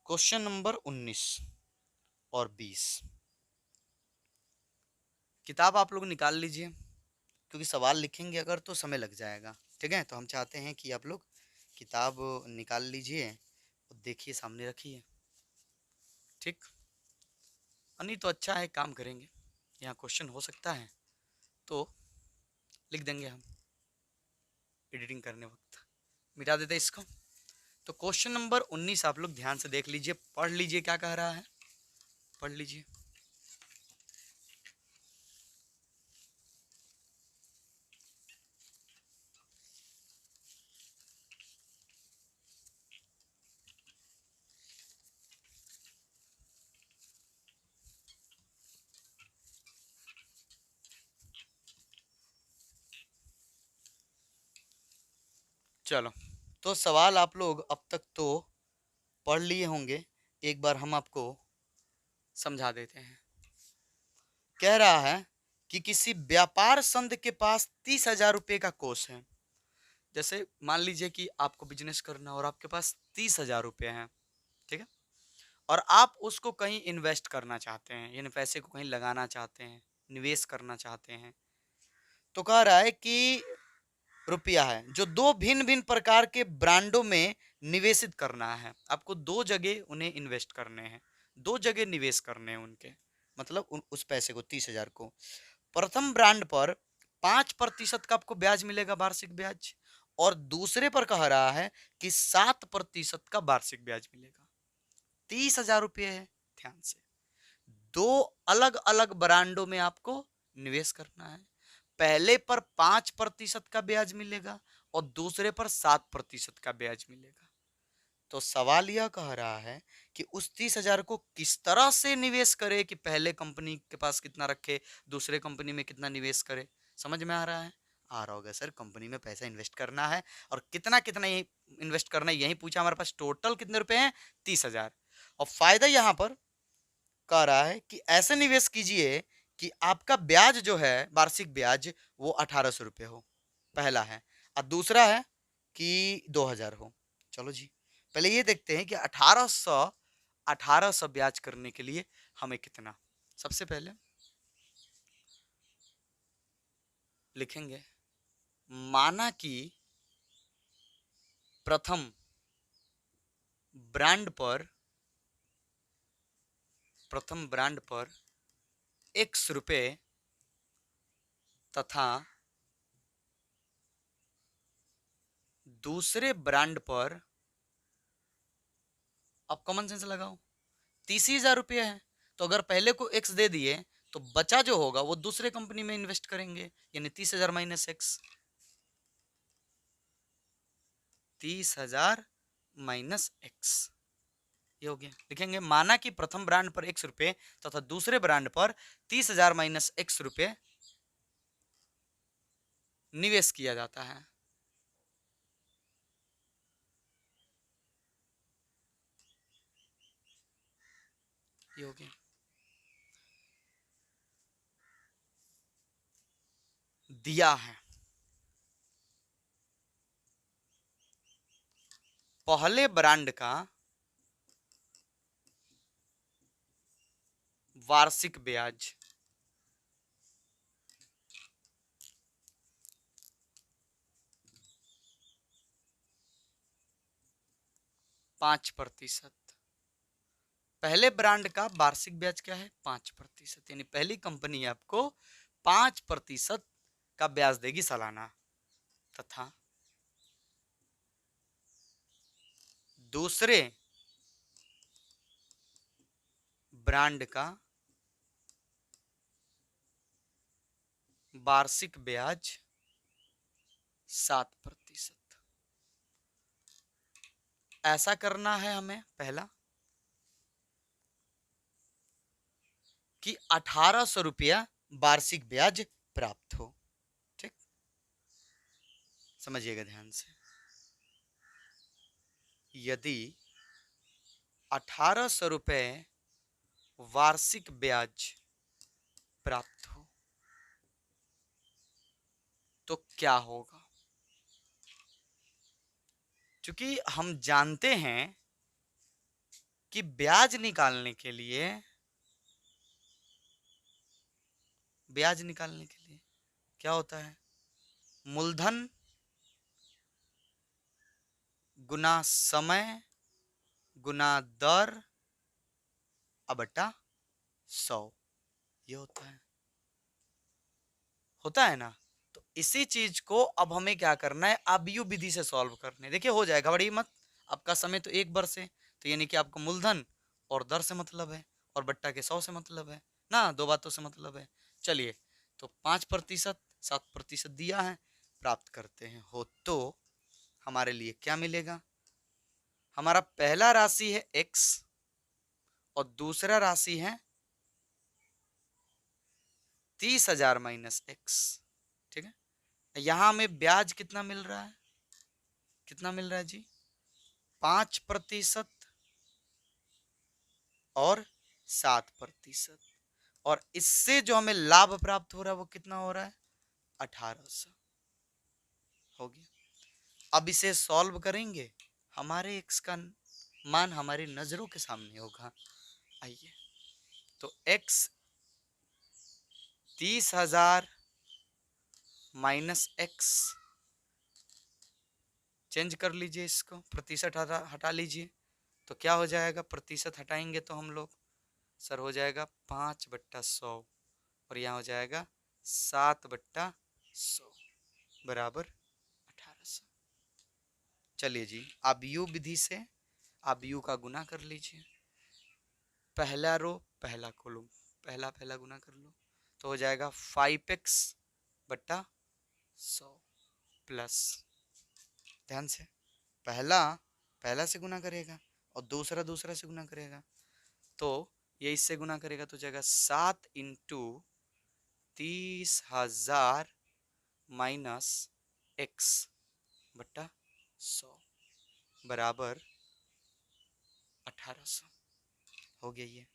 क्वेश्चन नंबर 19 और 20, किताब आप लोग निकाल लीजिए, क्योंकि सवाल लिखेंगे अगर तो समय लग जाएगा। ठीक है, तो हम चाहते हैं कि आप लोग किताब निकाल लीजिए और देखिए, सामने रखिए। ठीक, नहीं तो अच्छा है, काम करेंगे, यहाँ क्वेश्चन हो सकता है तो लिख देंगे हम एडिटिंग करने वक्त, मिटा देते इसको। तो क्वेश्चन नंबर 19 आप लोग ध्यान से देख लीजिए, पढ़ लीजिए क्या कह रहा है, पढ़ लीजिए। चलो, तो सवाल आप लोग अब तक तो पढ़ लिए होंगे, एक बार हम आपको समझा देते हैं। कह रहा है कि किसी व्यापार संघ के पास 30,000 रुपए का कोष है। जैसे मान लीजिए कि आपको बिजनेस करना और आपके पास 30,000 रुपए हैं, ठीक है, और आप उसको कहीं इन्वेस्ट करना चाहते हैं, यानी पैसे को कहीं लगाना चाहते हैं, निवेश करना चाहते हैं। तो कह रहा है कि रुपया है जो दो भिन्न भिन्न प्रकार के ब्रांडों में निवेशित करना है। आपको दो जगह उन्हें इन्वेस्ट करने हैं, दो जगह निवेश करने हैं उनके, मतलब उस पैसे को 30,000 को। प्रथम ब्रांड पर 5% का आपको ब्याज मिलेगा, वार्षिक ब्याज, और दूसरे पर कह रहा है कि 7% का वार्षिक ब्याज मिलेगा। 30,000 रुपये है। ध्यान से, दो अलग अलग ब्रांडों में आपको निवेश करना है। पहले पर 5% का ब्याज मिलेगा और दूसरे पर 7% का ब्याज मिलेगा। तो सवाल यह कह रहा है कि उस 30,000 को किस तरह से निवेश करे, कि पहले कंपनी के पास कितना रखे, दूसरे कंपनी में कितना निवेश करे। समझ में आ रहा है? आ रहा होगा सर, कंपनी में पैसा इन्वेस्ट करना है और कितना कितना इन्वेस्ट करना है यही पूछा। हमारे पास टोटल कितने रुपए हैं? 30,000। और फायदा यहां पर कह रहा है कि ऐसे निवेश कीजिए कि आपका ब्याज जो है, वार्षिक ब्याज, वो 1,800 रुपये हो, पहला है। और दूसरा है कि 2,000 हो। चलो जी, पहले ये देखते हैं कि 1,800 ब्याज करने के लिए हमें कितना। सबसे पहले लिखेंगे, माना कि प्रथम ब्रांड पर x रुपए तथा दूसरे ब्रांड पर, अब कॉमन सेंस लगाओ, 30,000 रुपये है, तो अगर पहले को x दे दिए तो बचा जो होगा वो दूसरे कंपनी में इन्वेस्ट करेंगे, यानी 30,000 माइनस x, 30,000 माइनस x, ये हो गया। लिखेंगे, माना कि प्रथम ब्रांड पर x रुपये तथा दूसरे ब्रांड पर 30,000 माइनस x रुपये निवेश किया जाता है। ये हो गया। दिया है पहले ब्रांड का वार्षिक ब्याज 5%। पहले ब्रांड का वार्षिक ब्याज क्या है? 5%, यानी पहली कंपनी आपको 5% का ब्याज देगी सालाना, तथा दूसरे ब्रांड का वार्षिक ब्याज 7%। ऐसा करना है हमें पहला कि 1,800 रुपया वार्षिक ब्याज प्राप्त हो। ठीक, समझिएगा ध्यान से। यदि 1,800 रुपये वार्षिक ब्याज प्राप्त हो तो क्या होगा? क्योंकि हम जानते हैं कि ब्याज निकालने के लिए क्या होता है? मूलधन गुना समय गुना दर बटा 100, ये होता है ना। तो इसी चीज को अब हमें क्या करना है, आबीयू विधि से सॉल्व करने। देखिए हो जाएगा, बड़ी मत। आपका समय तो 1 वर्ष है, तो यानी कि आपको मूलधन और दर से मतलब है और बट्टा के 100 से मतलब है ना, दो बातों से मतलब है। चलिए, तो 5%, 7% दिया है, प्राप्त करते हैं। हो तो हमारे लिए क्या मिलेगा? हमारा पहला राशि है x और दूसरा राशि है 30,000 माइनस x। ठीक है, यहां हमें ब्याज कितना मिल रहा है? कितना मिल रहा है जी? 5% और 7%, और इससे जो हमें लाभ प्राप्त हो रहा है वो कितना हो रहा है? 1,800 हो गया। अब इसे सॉल्व करेंगे, हमारे x का मान हमारी नजरों के सामने होगा। आइए, तो x 30,000 माइनस x चेंज कर लीजिए, इसको प्रतिशत हटा लीजिए, तो क्या हो जाएगा, प्रतिशत हटाएंगे तो हम लोग सर हो जाएगा 5/100 और यहाँ हो जाएगा 7/100 बराबर 1800। चलिए जी, अब यू विधि से आप यू का गुना कर लीजिए, पहला रो पहला कॉलम, पहला पहला गुना कर लो तो हो जाएगा 5x/100 प्लस, ध्यान से पहला पहला से गुना करेगा और दूसरा दूसरा से गुना करेगा, तो ये इससे गुना करेगा तो जाएगा 7 इंटू 30,000 माइनस x/100 बराबर 1800 हो गया ये।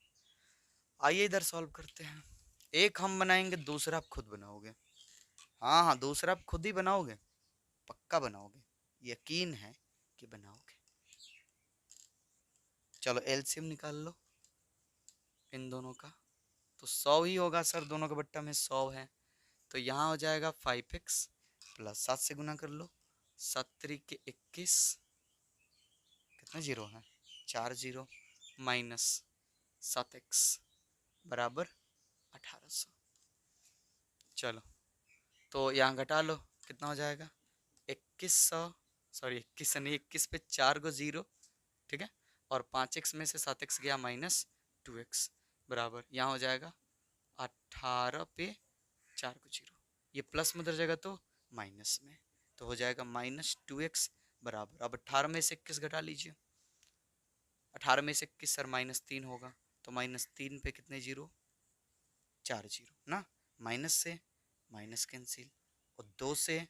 आइए इधर सॉल्व करते हैं, एक हम बनाएंगे, दूसरा आप खुद बनाओगे। हाँ हाँ, दूसरा आप खुद ही बनाओगे, पक्का बनाओगे, यकीन है कि बनाओगे। चलो एलसीएम निकाल लो इन दोनों का, तो 100 ही होगा सर, दोनों का बट्टा में 100 है, तो यहाँ हो जाएगा 5x प्लस 7 से गुना कर लो, 7×3=21, कितने जीरो हैं, 4 जीरो, माइनस 7x बराबर 1800। चलो तो यहाँ घटा लो, कितना हो जाएगा 2100, सॉरी 21 नहीं, 21 पे 4 को 0, ठीक है, और 5x में से 7x गया माइनस 2x बराबर, यहाँ हो जाएगा 18 पे 4 को 0, ये प्लस में उधर जाएगा तो माइनस में, तो हो जाएगा -2x बराबर, अब 18 में से 21 घटा लीजिए, 18 में से 21 सर -3 होगा, तो -3 पे कितने जीरो, 4 जीरो ना, माइनस से माइनस कैंसिल, और 2 से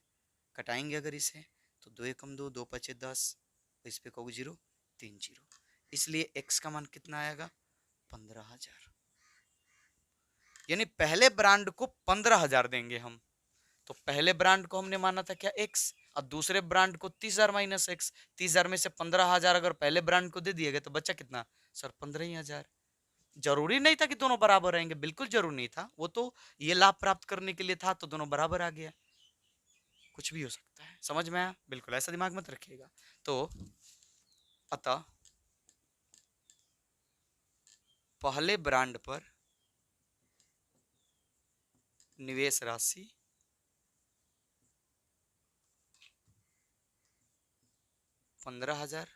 कटाएंगे अगर इसे तो 2 एकम 2, 2 पचे 10, इस पे कहोगे जीरो, 3 जीरो, इसलिए x का मान कितना आएगा 15,000, यानी पहले ब्रांड को 15,000 देंगे हम, तो पहले ब्रांड को हमने माना था क्या x, और दूसरे ब्रांड को 30,000 माइनस x, 30,000 में से 15,000 अगर पहले ब्रांड को दे दिए गए तो बचा कितना सर 15,000। जरूरी नहीं था कि दोनों बराबर रहेंगे, बिल्कुल जरूरी नहीं था, वो तो ये लाभ प्राप्त करने के लिए था, तो दोनों बराबर आ गया, कुछ भी हो सकता है, समझ में आया, बिल्कुल ऐसा दिमाग मत रखिएगा। तो अतः पहले ब्रांड पर निवेश राशि 15,000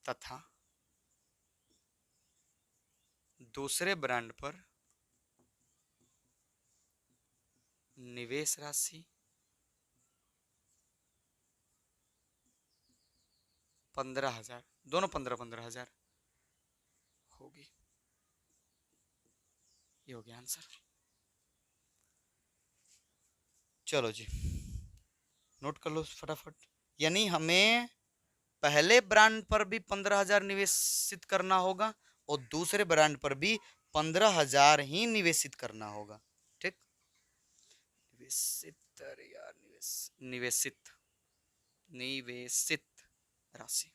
तथा दूसरे ब्रांड पर निवेश राशि 15,000, दोनों 15,000 होगी, ये हो गया आंसर। चलो जी नोट कर लो फटाफट, यानी हमें पहले ब्रांड पर भी 15,000 निवेशित करना होगा और दूसरे ब्रांड पर भी 15,000 ही निवेशित करना होगा, ठीक, निवेशित, अरे यार निवेशित निवेशित राशि।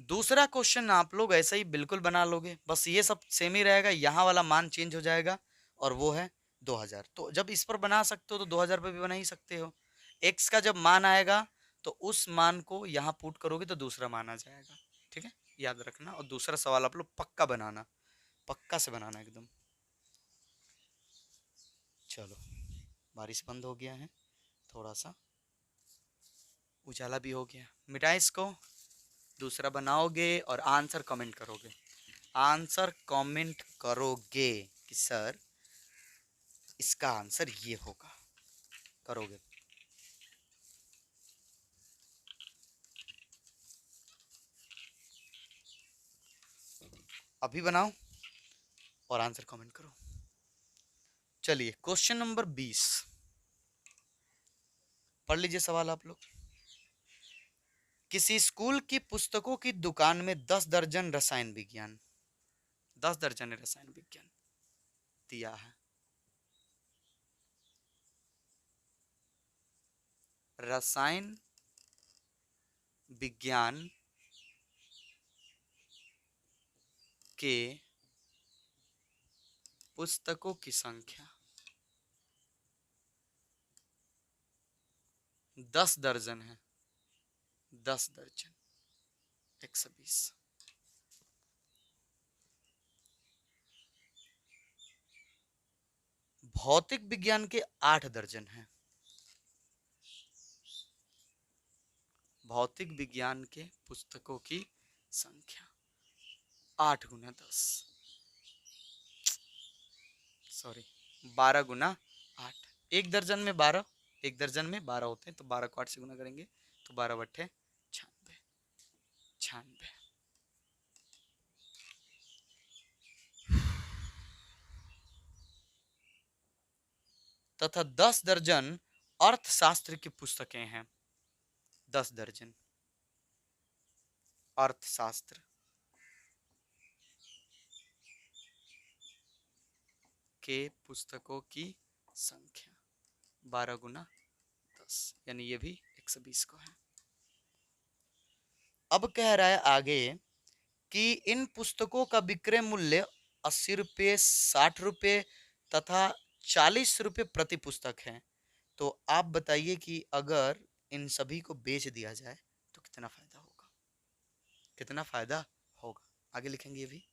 दूसरा क्वेश्चन आप लोग ऐसा ही बिल्कुल बना लोगे, बस ये सब सेम ही रहेगा, यहाँ वाला मान चेंज हो जाएगा और वो है 2000, तो जब इस पर बना सकते हो तो 2000 पे भी बना ही सकते हो, x का जब मान आएगा तो उस मान को यहाँ पुट करोगे तो दूसरा मान आ जाएगा, ठीक है, याद रखना, और दूसरा सवाल आप लोग पक्का बनाना, पक्का से बनाना एकदम। चलो बारिश बंद हो गया है, थोड़ा सा उजाला भी हो गया, मिटाए इसको, दूसरा बनाओगे और आंसर कमेंट करोगे, आंसर कमेंट करोगे कि सर इसका आंसर ये होगा, करोगे। अभी बनाओ और आंसर कमेंट करो। चलिए क्वेश्चन नंबर 20 पढ़ लीजिए सवाल आप लोग, किसी स्कूल की पुस्तकों की दुकान में 10 दर्जन रसायन विज्ञान, 10 दर्जन रसायन विज्ञान दिया है, रसायन विज्ञान के पुस्तकों की संख्या 10 दर्जन है, 10 दर्जन 120। भौतिक विज्ञान के 8 दर्जन हैं। भौतिक विज्ञान के पुस्तकों की संख्या 8 गुना 10, सॉरी 12 गुना 8। एक दर्जन में 12, एक दर्जन में 12 होते हैं, तो 12 को 8 से गुना करेंगे तो 12 बट्ठे 96, 96। तथा 10 दर्जन अर्थशास्त्र की पुस्तकें हैं। 10 दर्जन अर्थशास्त्र के पुस्तकों की संख्या 12 गुना 10, यानी ये भी 120 को है। अब कह रहा है आगे कि इन पुस्तकों का विक्रय मूल्य 80 रुपये, 60 रुपये तथा 40 रुपये प्रति पुस्तक है। तो आप बताइए कि अगर इन सभी को बेच दिया जाए तो कितना फायदा होगा, कितना फायदा होगा। आगे लिखेंगे ये भी।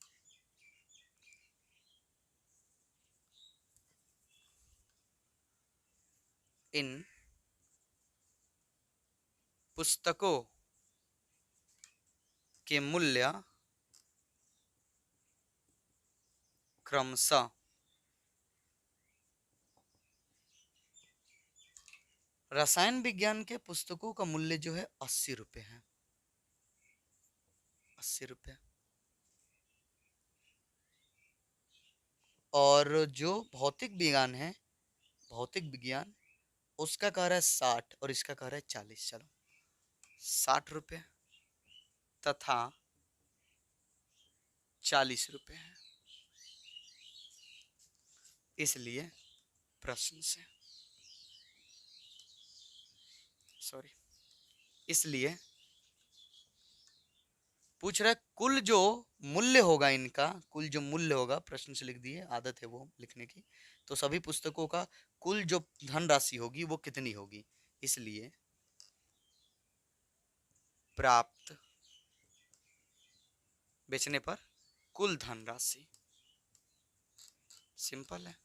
इन पुस्तकों के मूल्य क्रमशः रसायन विज्ञान के पुस्तकों का मूल्य जो है 80 रुपये है, 80 रुपये। और जो भौतिक विज्ञान है, भौतिक विज्ञान उसका कह रहा है 60 और इसका कह रहा है 40। चलो 60 रुपये तथा 40 रुपये है। इसलिए प्रश्न से इसलिए पूछ रहा है कुल जो मूल्य होगा इनका, कुल जो मूल्य होगा, प्रश्न से लिख दिए, आदत है वो लिखने की। तो सभी पुस्तकों का कुल जो धनराशि होगी वो कितनी होगी, इसलिए प्राप्त बेचने पर कुल धनराशि। सिंपल है।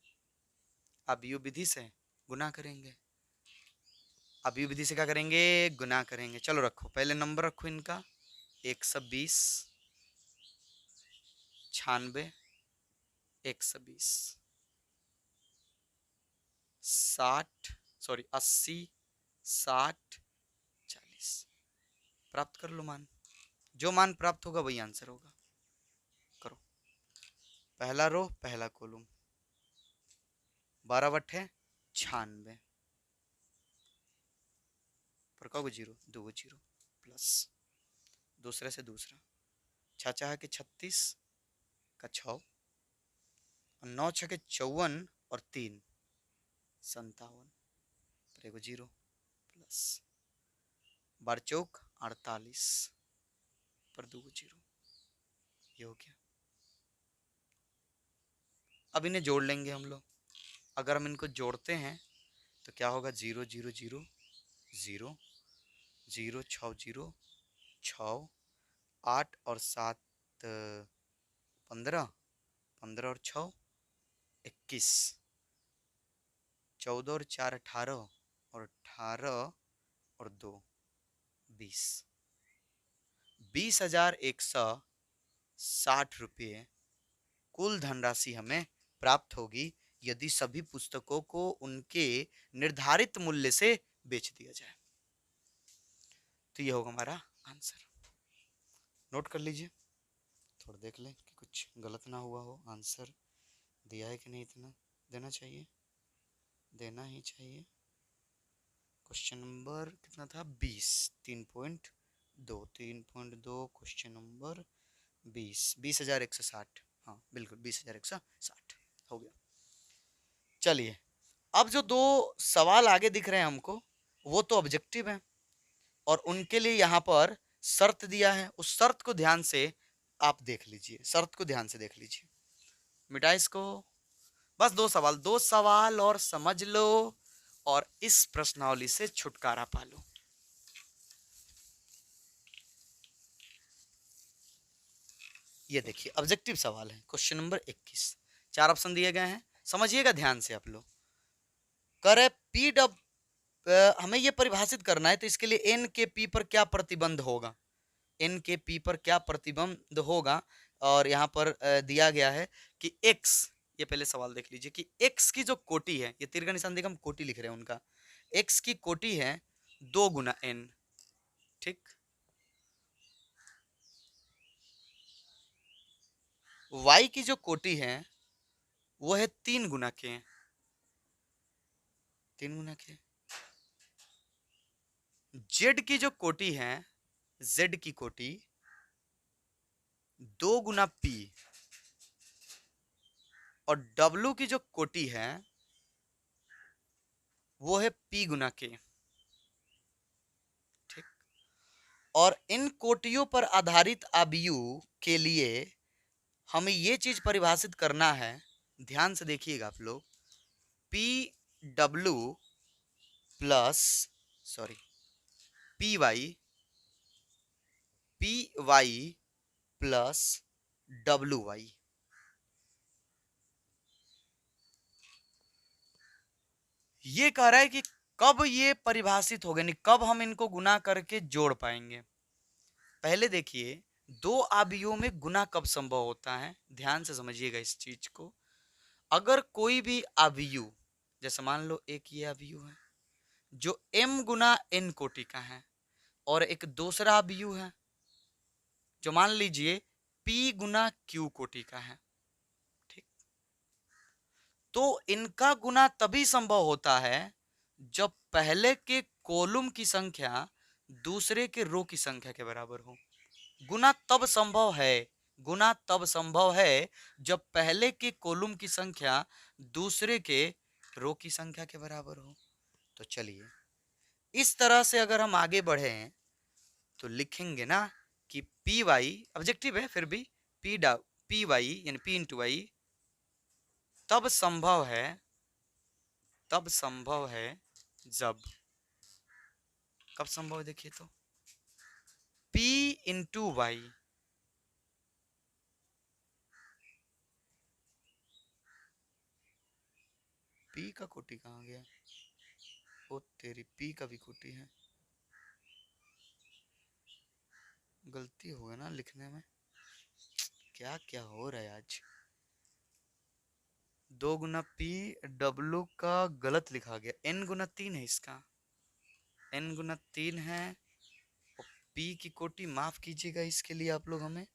अवयव विधि से गुना करेंगे, अवयव विधि से क्या करेंगे, गुना करेंगे। चलो रखो, पहले नंबर रखो इनका 120, 96, 120, 60 सॉरी 80, 60, 40। प्राप्त कर लो मान, जो मान प्राप्त होगा वही आंसर होगा। करो, पहला रो पहला कॉलम 12 बट्ठे 96 पर कहोगे 0, 2 0 प्लस दूसरे से दूसरा 6 है कि 36 का 6 और 9 6 के 54 और 3 57 पर एगो 0 प्लस 12 चौक 48 पर 2 0। ये हो गया। अब इन्हें जोड़ लेंगे हम लोग। अगर हम इनको जोड़ते हैं तो क्या होगा, 0 0 0 0 0 6 0 6 8 और 7 15 15 और 6 21 14 और 4 18 और 18 और 2 20 20,160 रुपये कुल धनराशि हमें प्राप्त होगी यदि सभी पुस्तकों को उनके निर्धारित मूल्य से बेच दिया जाए। तो ये होगा हमारा आंसर। नोट कर लीजिए, थोड़ा देख लें कि कुछ गलत ना हुआ हो। आंसर दिया है कि नहीं, इतना देना चाहिए, देना ही चाहिए। क्वेश्चन नंबर कितना था, 20, 3.2 क्वेश्चन नंबर 20, 20,160। हाँ बिल्कुल 20,160 हो गया। चलिए, अब जो दो सवाल आगे दिख रहे हैं हमको वो तो ऑब्जेक्टिव है और उनके लिए यहाँ पर शर्त दिया है। उस शर्त को ध्यान से आप देख लीजिए, शर्त को ध्यान से देख लीजिए। मिटा इसको, बस दो सवाल और समझ लो और इस प्रश्नावली से छुटकारा पा लो। ये देखिए ऑब्जेक्टिव सवाल है, क्वेश्चन नंबर 21। 4 ऑप्शन दिए गए हैं, समझिएगा ध्यान से आप लोग। करे पी डब हमें ये परिभाषित करना है, तो इसके लिए एन के पी पर क्या प्रतिबंध होगा, एन के पी पर क्या प्रतिबंध होगा। और यहाँ पर दिया गया है कि एक्स, ये पहले सवाल देख लीजिए कि एक्स की जो कोटि है, ये तीर का निशान देखिए हम कोटि लिख रहे हैं उनका, एक्स की कोटि है 2 गुना एन, ठीक। वाई की जो कोटि है वो है 3 गुना के, 3 गुना के। जेड की जो कोटि है, जेड की कोटि 2 गुना पी, और डब्लू की जो कोटि है वो है पी गुना के, ठीक। और इन कोटियों पर आधारित आव्यूह के लिए हमें ये चीज परिभाषित करना है, ध्यान से देखिएगा आप लोग, P W plus sorry P Y plus W Y. ये कह रहा है कि कब ये परिभाषित हो गए, कब हम इनको गुना करके जोड़ पाएंगे। पहले देखिए दो आव्यूहों में गुना कब संभव होता है, ध्यान से समझिएगा इस चीज को। अगर कोई भी आव्यूह, जैसे मान लो एक ये आव्यूह है जो m गुना n कोटि का है, और एक दूसरा आव्यूह है जो मान लीजिए p गुना q कोटि का है, ठीक। तो इनका गुना तभी संभव होता है जब पहले के कॉलम की संख्या दूसरे के रो की संख्या के बराबर हो। गुना तब संभव है, गुना तब संभव है जब पहले के कॉलम की संख्या दूसरे के रो की संख्या के बराबर हो। तो चलिए इस तरह से अगर हम आगे बढ़े तो लिखेंगे ना कि पी वाई, ऑब्जेक्टिव है फिर भी, पी वाई यानी पी इंटू वाई तब संभव है, तब संभव है जब, कब संभव है देखिए तो, P इंटू वाई P का कोटि कहाँ गया, ओ तेरी P का भी कोटि है, गलती हो गया ना लिखने में, क्या क्या हो रहा है आज। 2 गुना पी डब्लू का गलत लिखा गया, n गुना 3 है इसका, n गुना 3 है, और p की कोटि माफ कीजिएगा इसके लिए आप लोग हमें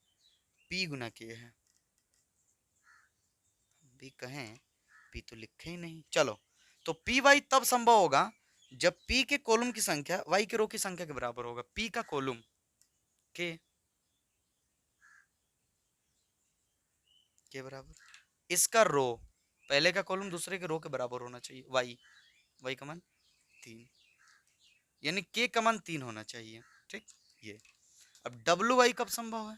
p गुना किए हैं, भी कहें p तो लिखे ही नहीं। चलो तो पी वाई तब संभव होगा जब p के कॉलम की संख्या y के रो की संख्या के बराबर होगा। p का कॉलम के बराबर, इसका रो पहले का कॉलम दूसरे के रो के बराबर होना चाहिए, y का मान 3, यानी k का मान 3 होना चाहिए, ठीक। ये अब डब्ल्यू वाई कब संभव है,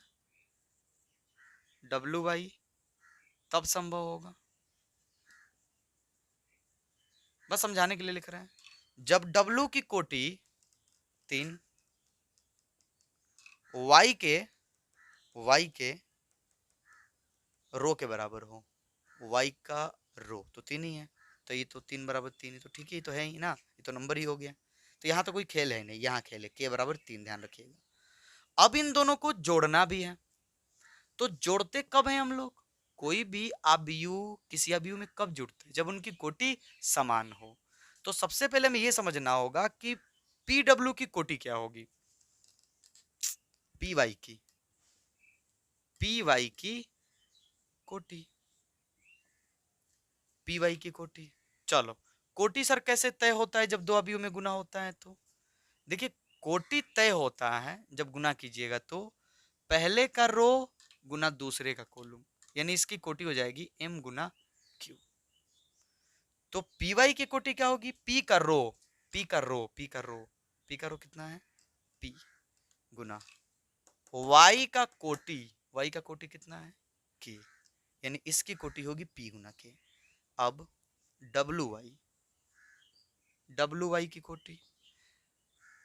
डब्ल्यू वाई तब संभव होगा, बस समझाने के लिए लिख रहे हैं, जब डब्ल्यू की कोटि 3, y के रो के बराबर हो, y का रो तो 3 ही है, तो ये तो 3 बराबर 3 है, तो ठीक ही तो है ही ना, ये तो नंबर ही हो गया। तो यहाँ तो कोई खेल है नहीं, यहाँ खेल है k बराबर 3, ध्यान रखिएगा। अब इन दोनों को जोड़ना भी है, तो जोड़ते कब है हम लोग, कोई भी आव्यूह किसी आव्यूह में कब जुड़ते हैं, जब उनकी कोटि समान हो। तो सबसे पहले हमें यह समझना होगा कि पी डब्ल्यू की कोटि क्या होगी, पी वाई की कोटि, पी वाई की कोटि। चलो कोटि सर कैसे तय होता है जब दो अवयवों में गुना होता है, तो देखिए कोटि तय होता है जब गुना कीजिएगा तो पहले का रो गुना दूसरे का कॉलम, यानी इसकी कोटि हो जाएगी m गुना q। तो पी वाई की कोटि क्या होगी, p का रो, p का रो, p का रो, p का रो कितना है p गुना y का कोटि, y का कोटि कितना है k, यानी इसकी कोटि होगी p गुना k। अब डब्ल्यू वाई डब्ल्यू वाई की कोटि।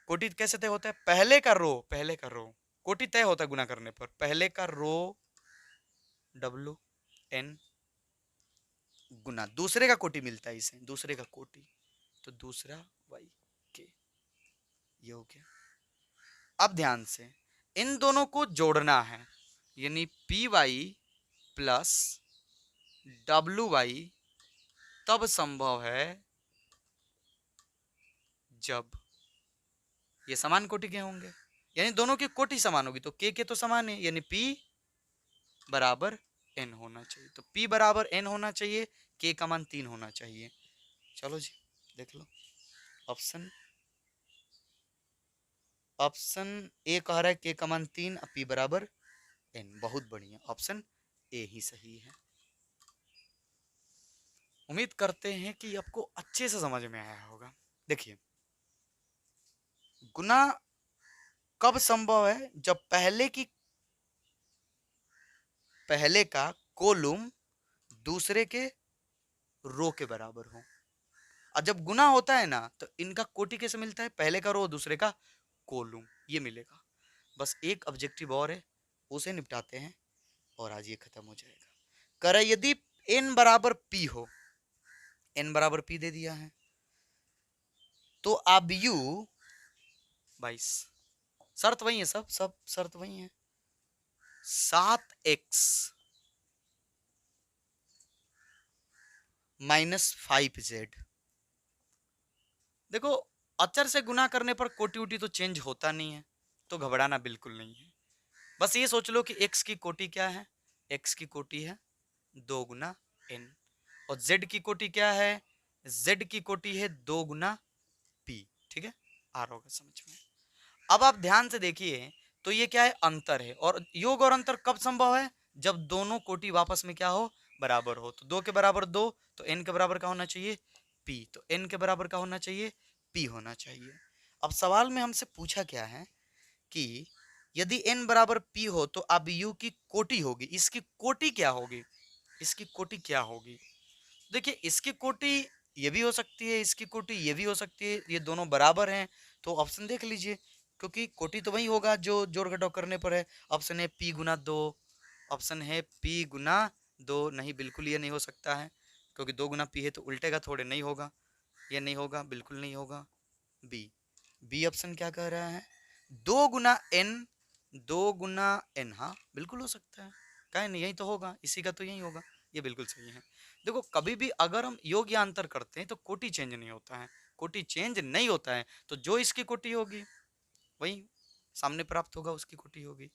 कोटि कैसे तय होता है? पहले का रो कोटि तय होता है गुना करने पर। पहले का रो डब्ल्यू एन गुना दूसरे का कोटि मिलता है इसे, दूसरे का कोटि, तो दूसरा वाई के, ये हो गया। अब ध्यान से इन दोनों को जोड़ना है, यानी पी वाई प्लस डब्ल्यू वाई तब संभव है जब ये समान कोटि के होंगे, यानी दोनों की कोटि समान होगी, तो के तो समान है, यानी P बराबर n होना चाहिए। तो P बराबर n होना चाहिए, k का मान 3 होना चाहिए। चलो जी देख लो, ऑप्शन ए कह रहा है k का मान 3, P बराबर n। बहुत बढ़िया, ऑप्शन ए ही सही है। उम्मीद करते हैं कि आपको अच्छे से समझ में आया होगा। देखिए, गुना कब संभव है? जब पहले का कोलुम दूसरे के रो के बराबर हो। और जब गुना होता है ना, तो इनका कोटि कैसे मिलता है? पहले का रो दूसरे का कोलुम, ये मिलेगा। बस एक ऑब्जेक्टिव और है, उसे निपटाते हैं और आज ये खत्म हो जाएगा। कर यदि n बराबर p हो, n बराबर p दे दिया है, तो अब u 22, शर्त वही है, सब शर्त वही है, 7x माइनस 5z। देखो, अचर से गुना करने पर कोटि उटी तो चेंज होता नहीं है, तो घबराना बिल्कुल नहीं है। बस ये सोच लो कि x की कोटि क्या है? x की कोटि है 2 गुना n, और z की कोटि क्या है? z की कोटि है 2 गुना p। ठीक है, आ रहा होगा समझ में। अब आप ध्यान से देखिए, तो ये क्या है? अंतर है, और योग और अंतर कब संभव है? जब दोनों कोटि वापस में क्या हो? बराबर हो। तो 2 के बराबर 2, तो n के बराबर का होना चाहिए p, तो n के बराबर का होना चाहिए p होना चाहिए। अब सवाल में हमसे पूछा क्या है कि यदि n बराबर p हो तो अब u की कोटि होगी, इसकी कोटि क्या होगी? इसकी कोटि क्या होगी? देखिए, इसकी कोटि ये भी हो सकती है, इसकी कोटि ये भी हो सकती है, ये दोनों बराबर हैं, तो ऑप्शन देख लीजिए, क्योंकि कोटि तो वही होगा जो जोड़ घटाव करने पर है। ऑप्शन है p गुना 2, ऑप्शन है p गुना 2। नहीं, बिल्कुल ये नहीं हो सकता है, क्योंकि 2 गुना p है तो उल्टेगा थोड़े, नहीं होगा, ये नहीं होगा, बिल्कुल नहीं होगा। बी ऑप्शन क्या कह रहा है? 2 गुना n, 2 गुना n, हाँ बिल्कुल हो सकता है, कहीं नहीं, यही तो होगा, इसी का तो यही होगा, ये बिल्कुल सही है। देखो, कभी भी अगर हम योग या अंतर करते हैं तो कोटि चेंज नहीं होता है, कोटि चेंज नहीं होता है, तो जो इसकी कोटि होगी वही सामने प्राप्त होगा, उसकी कोटि होगी।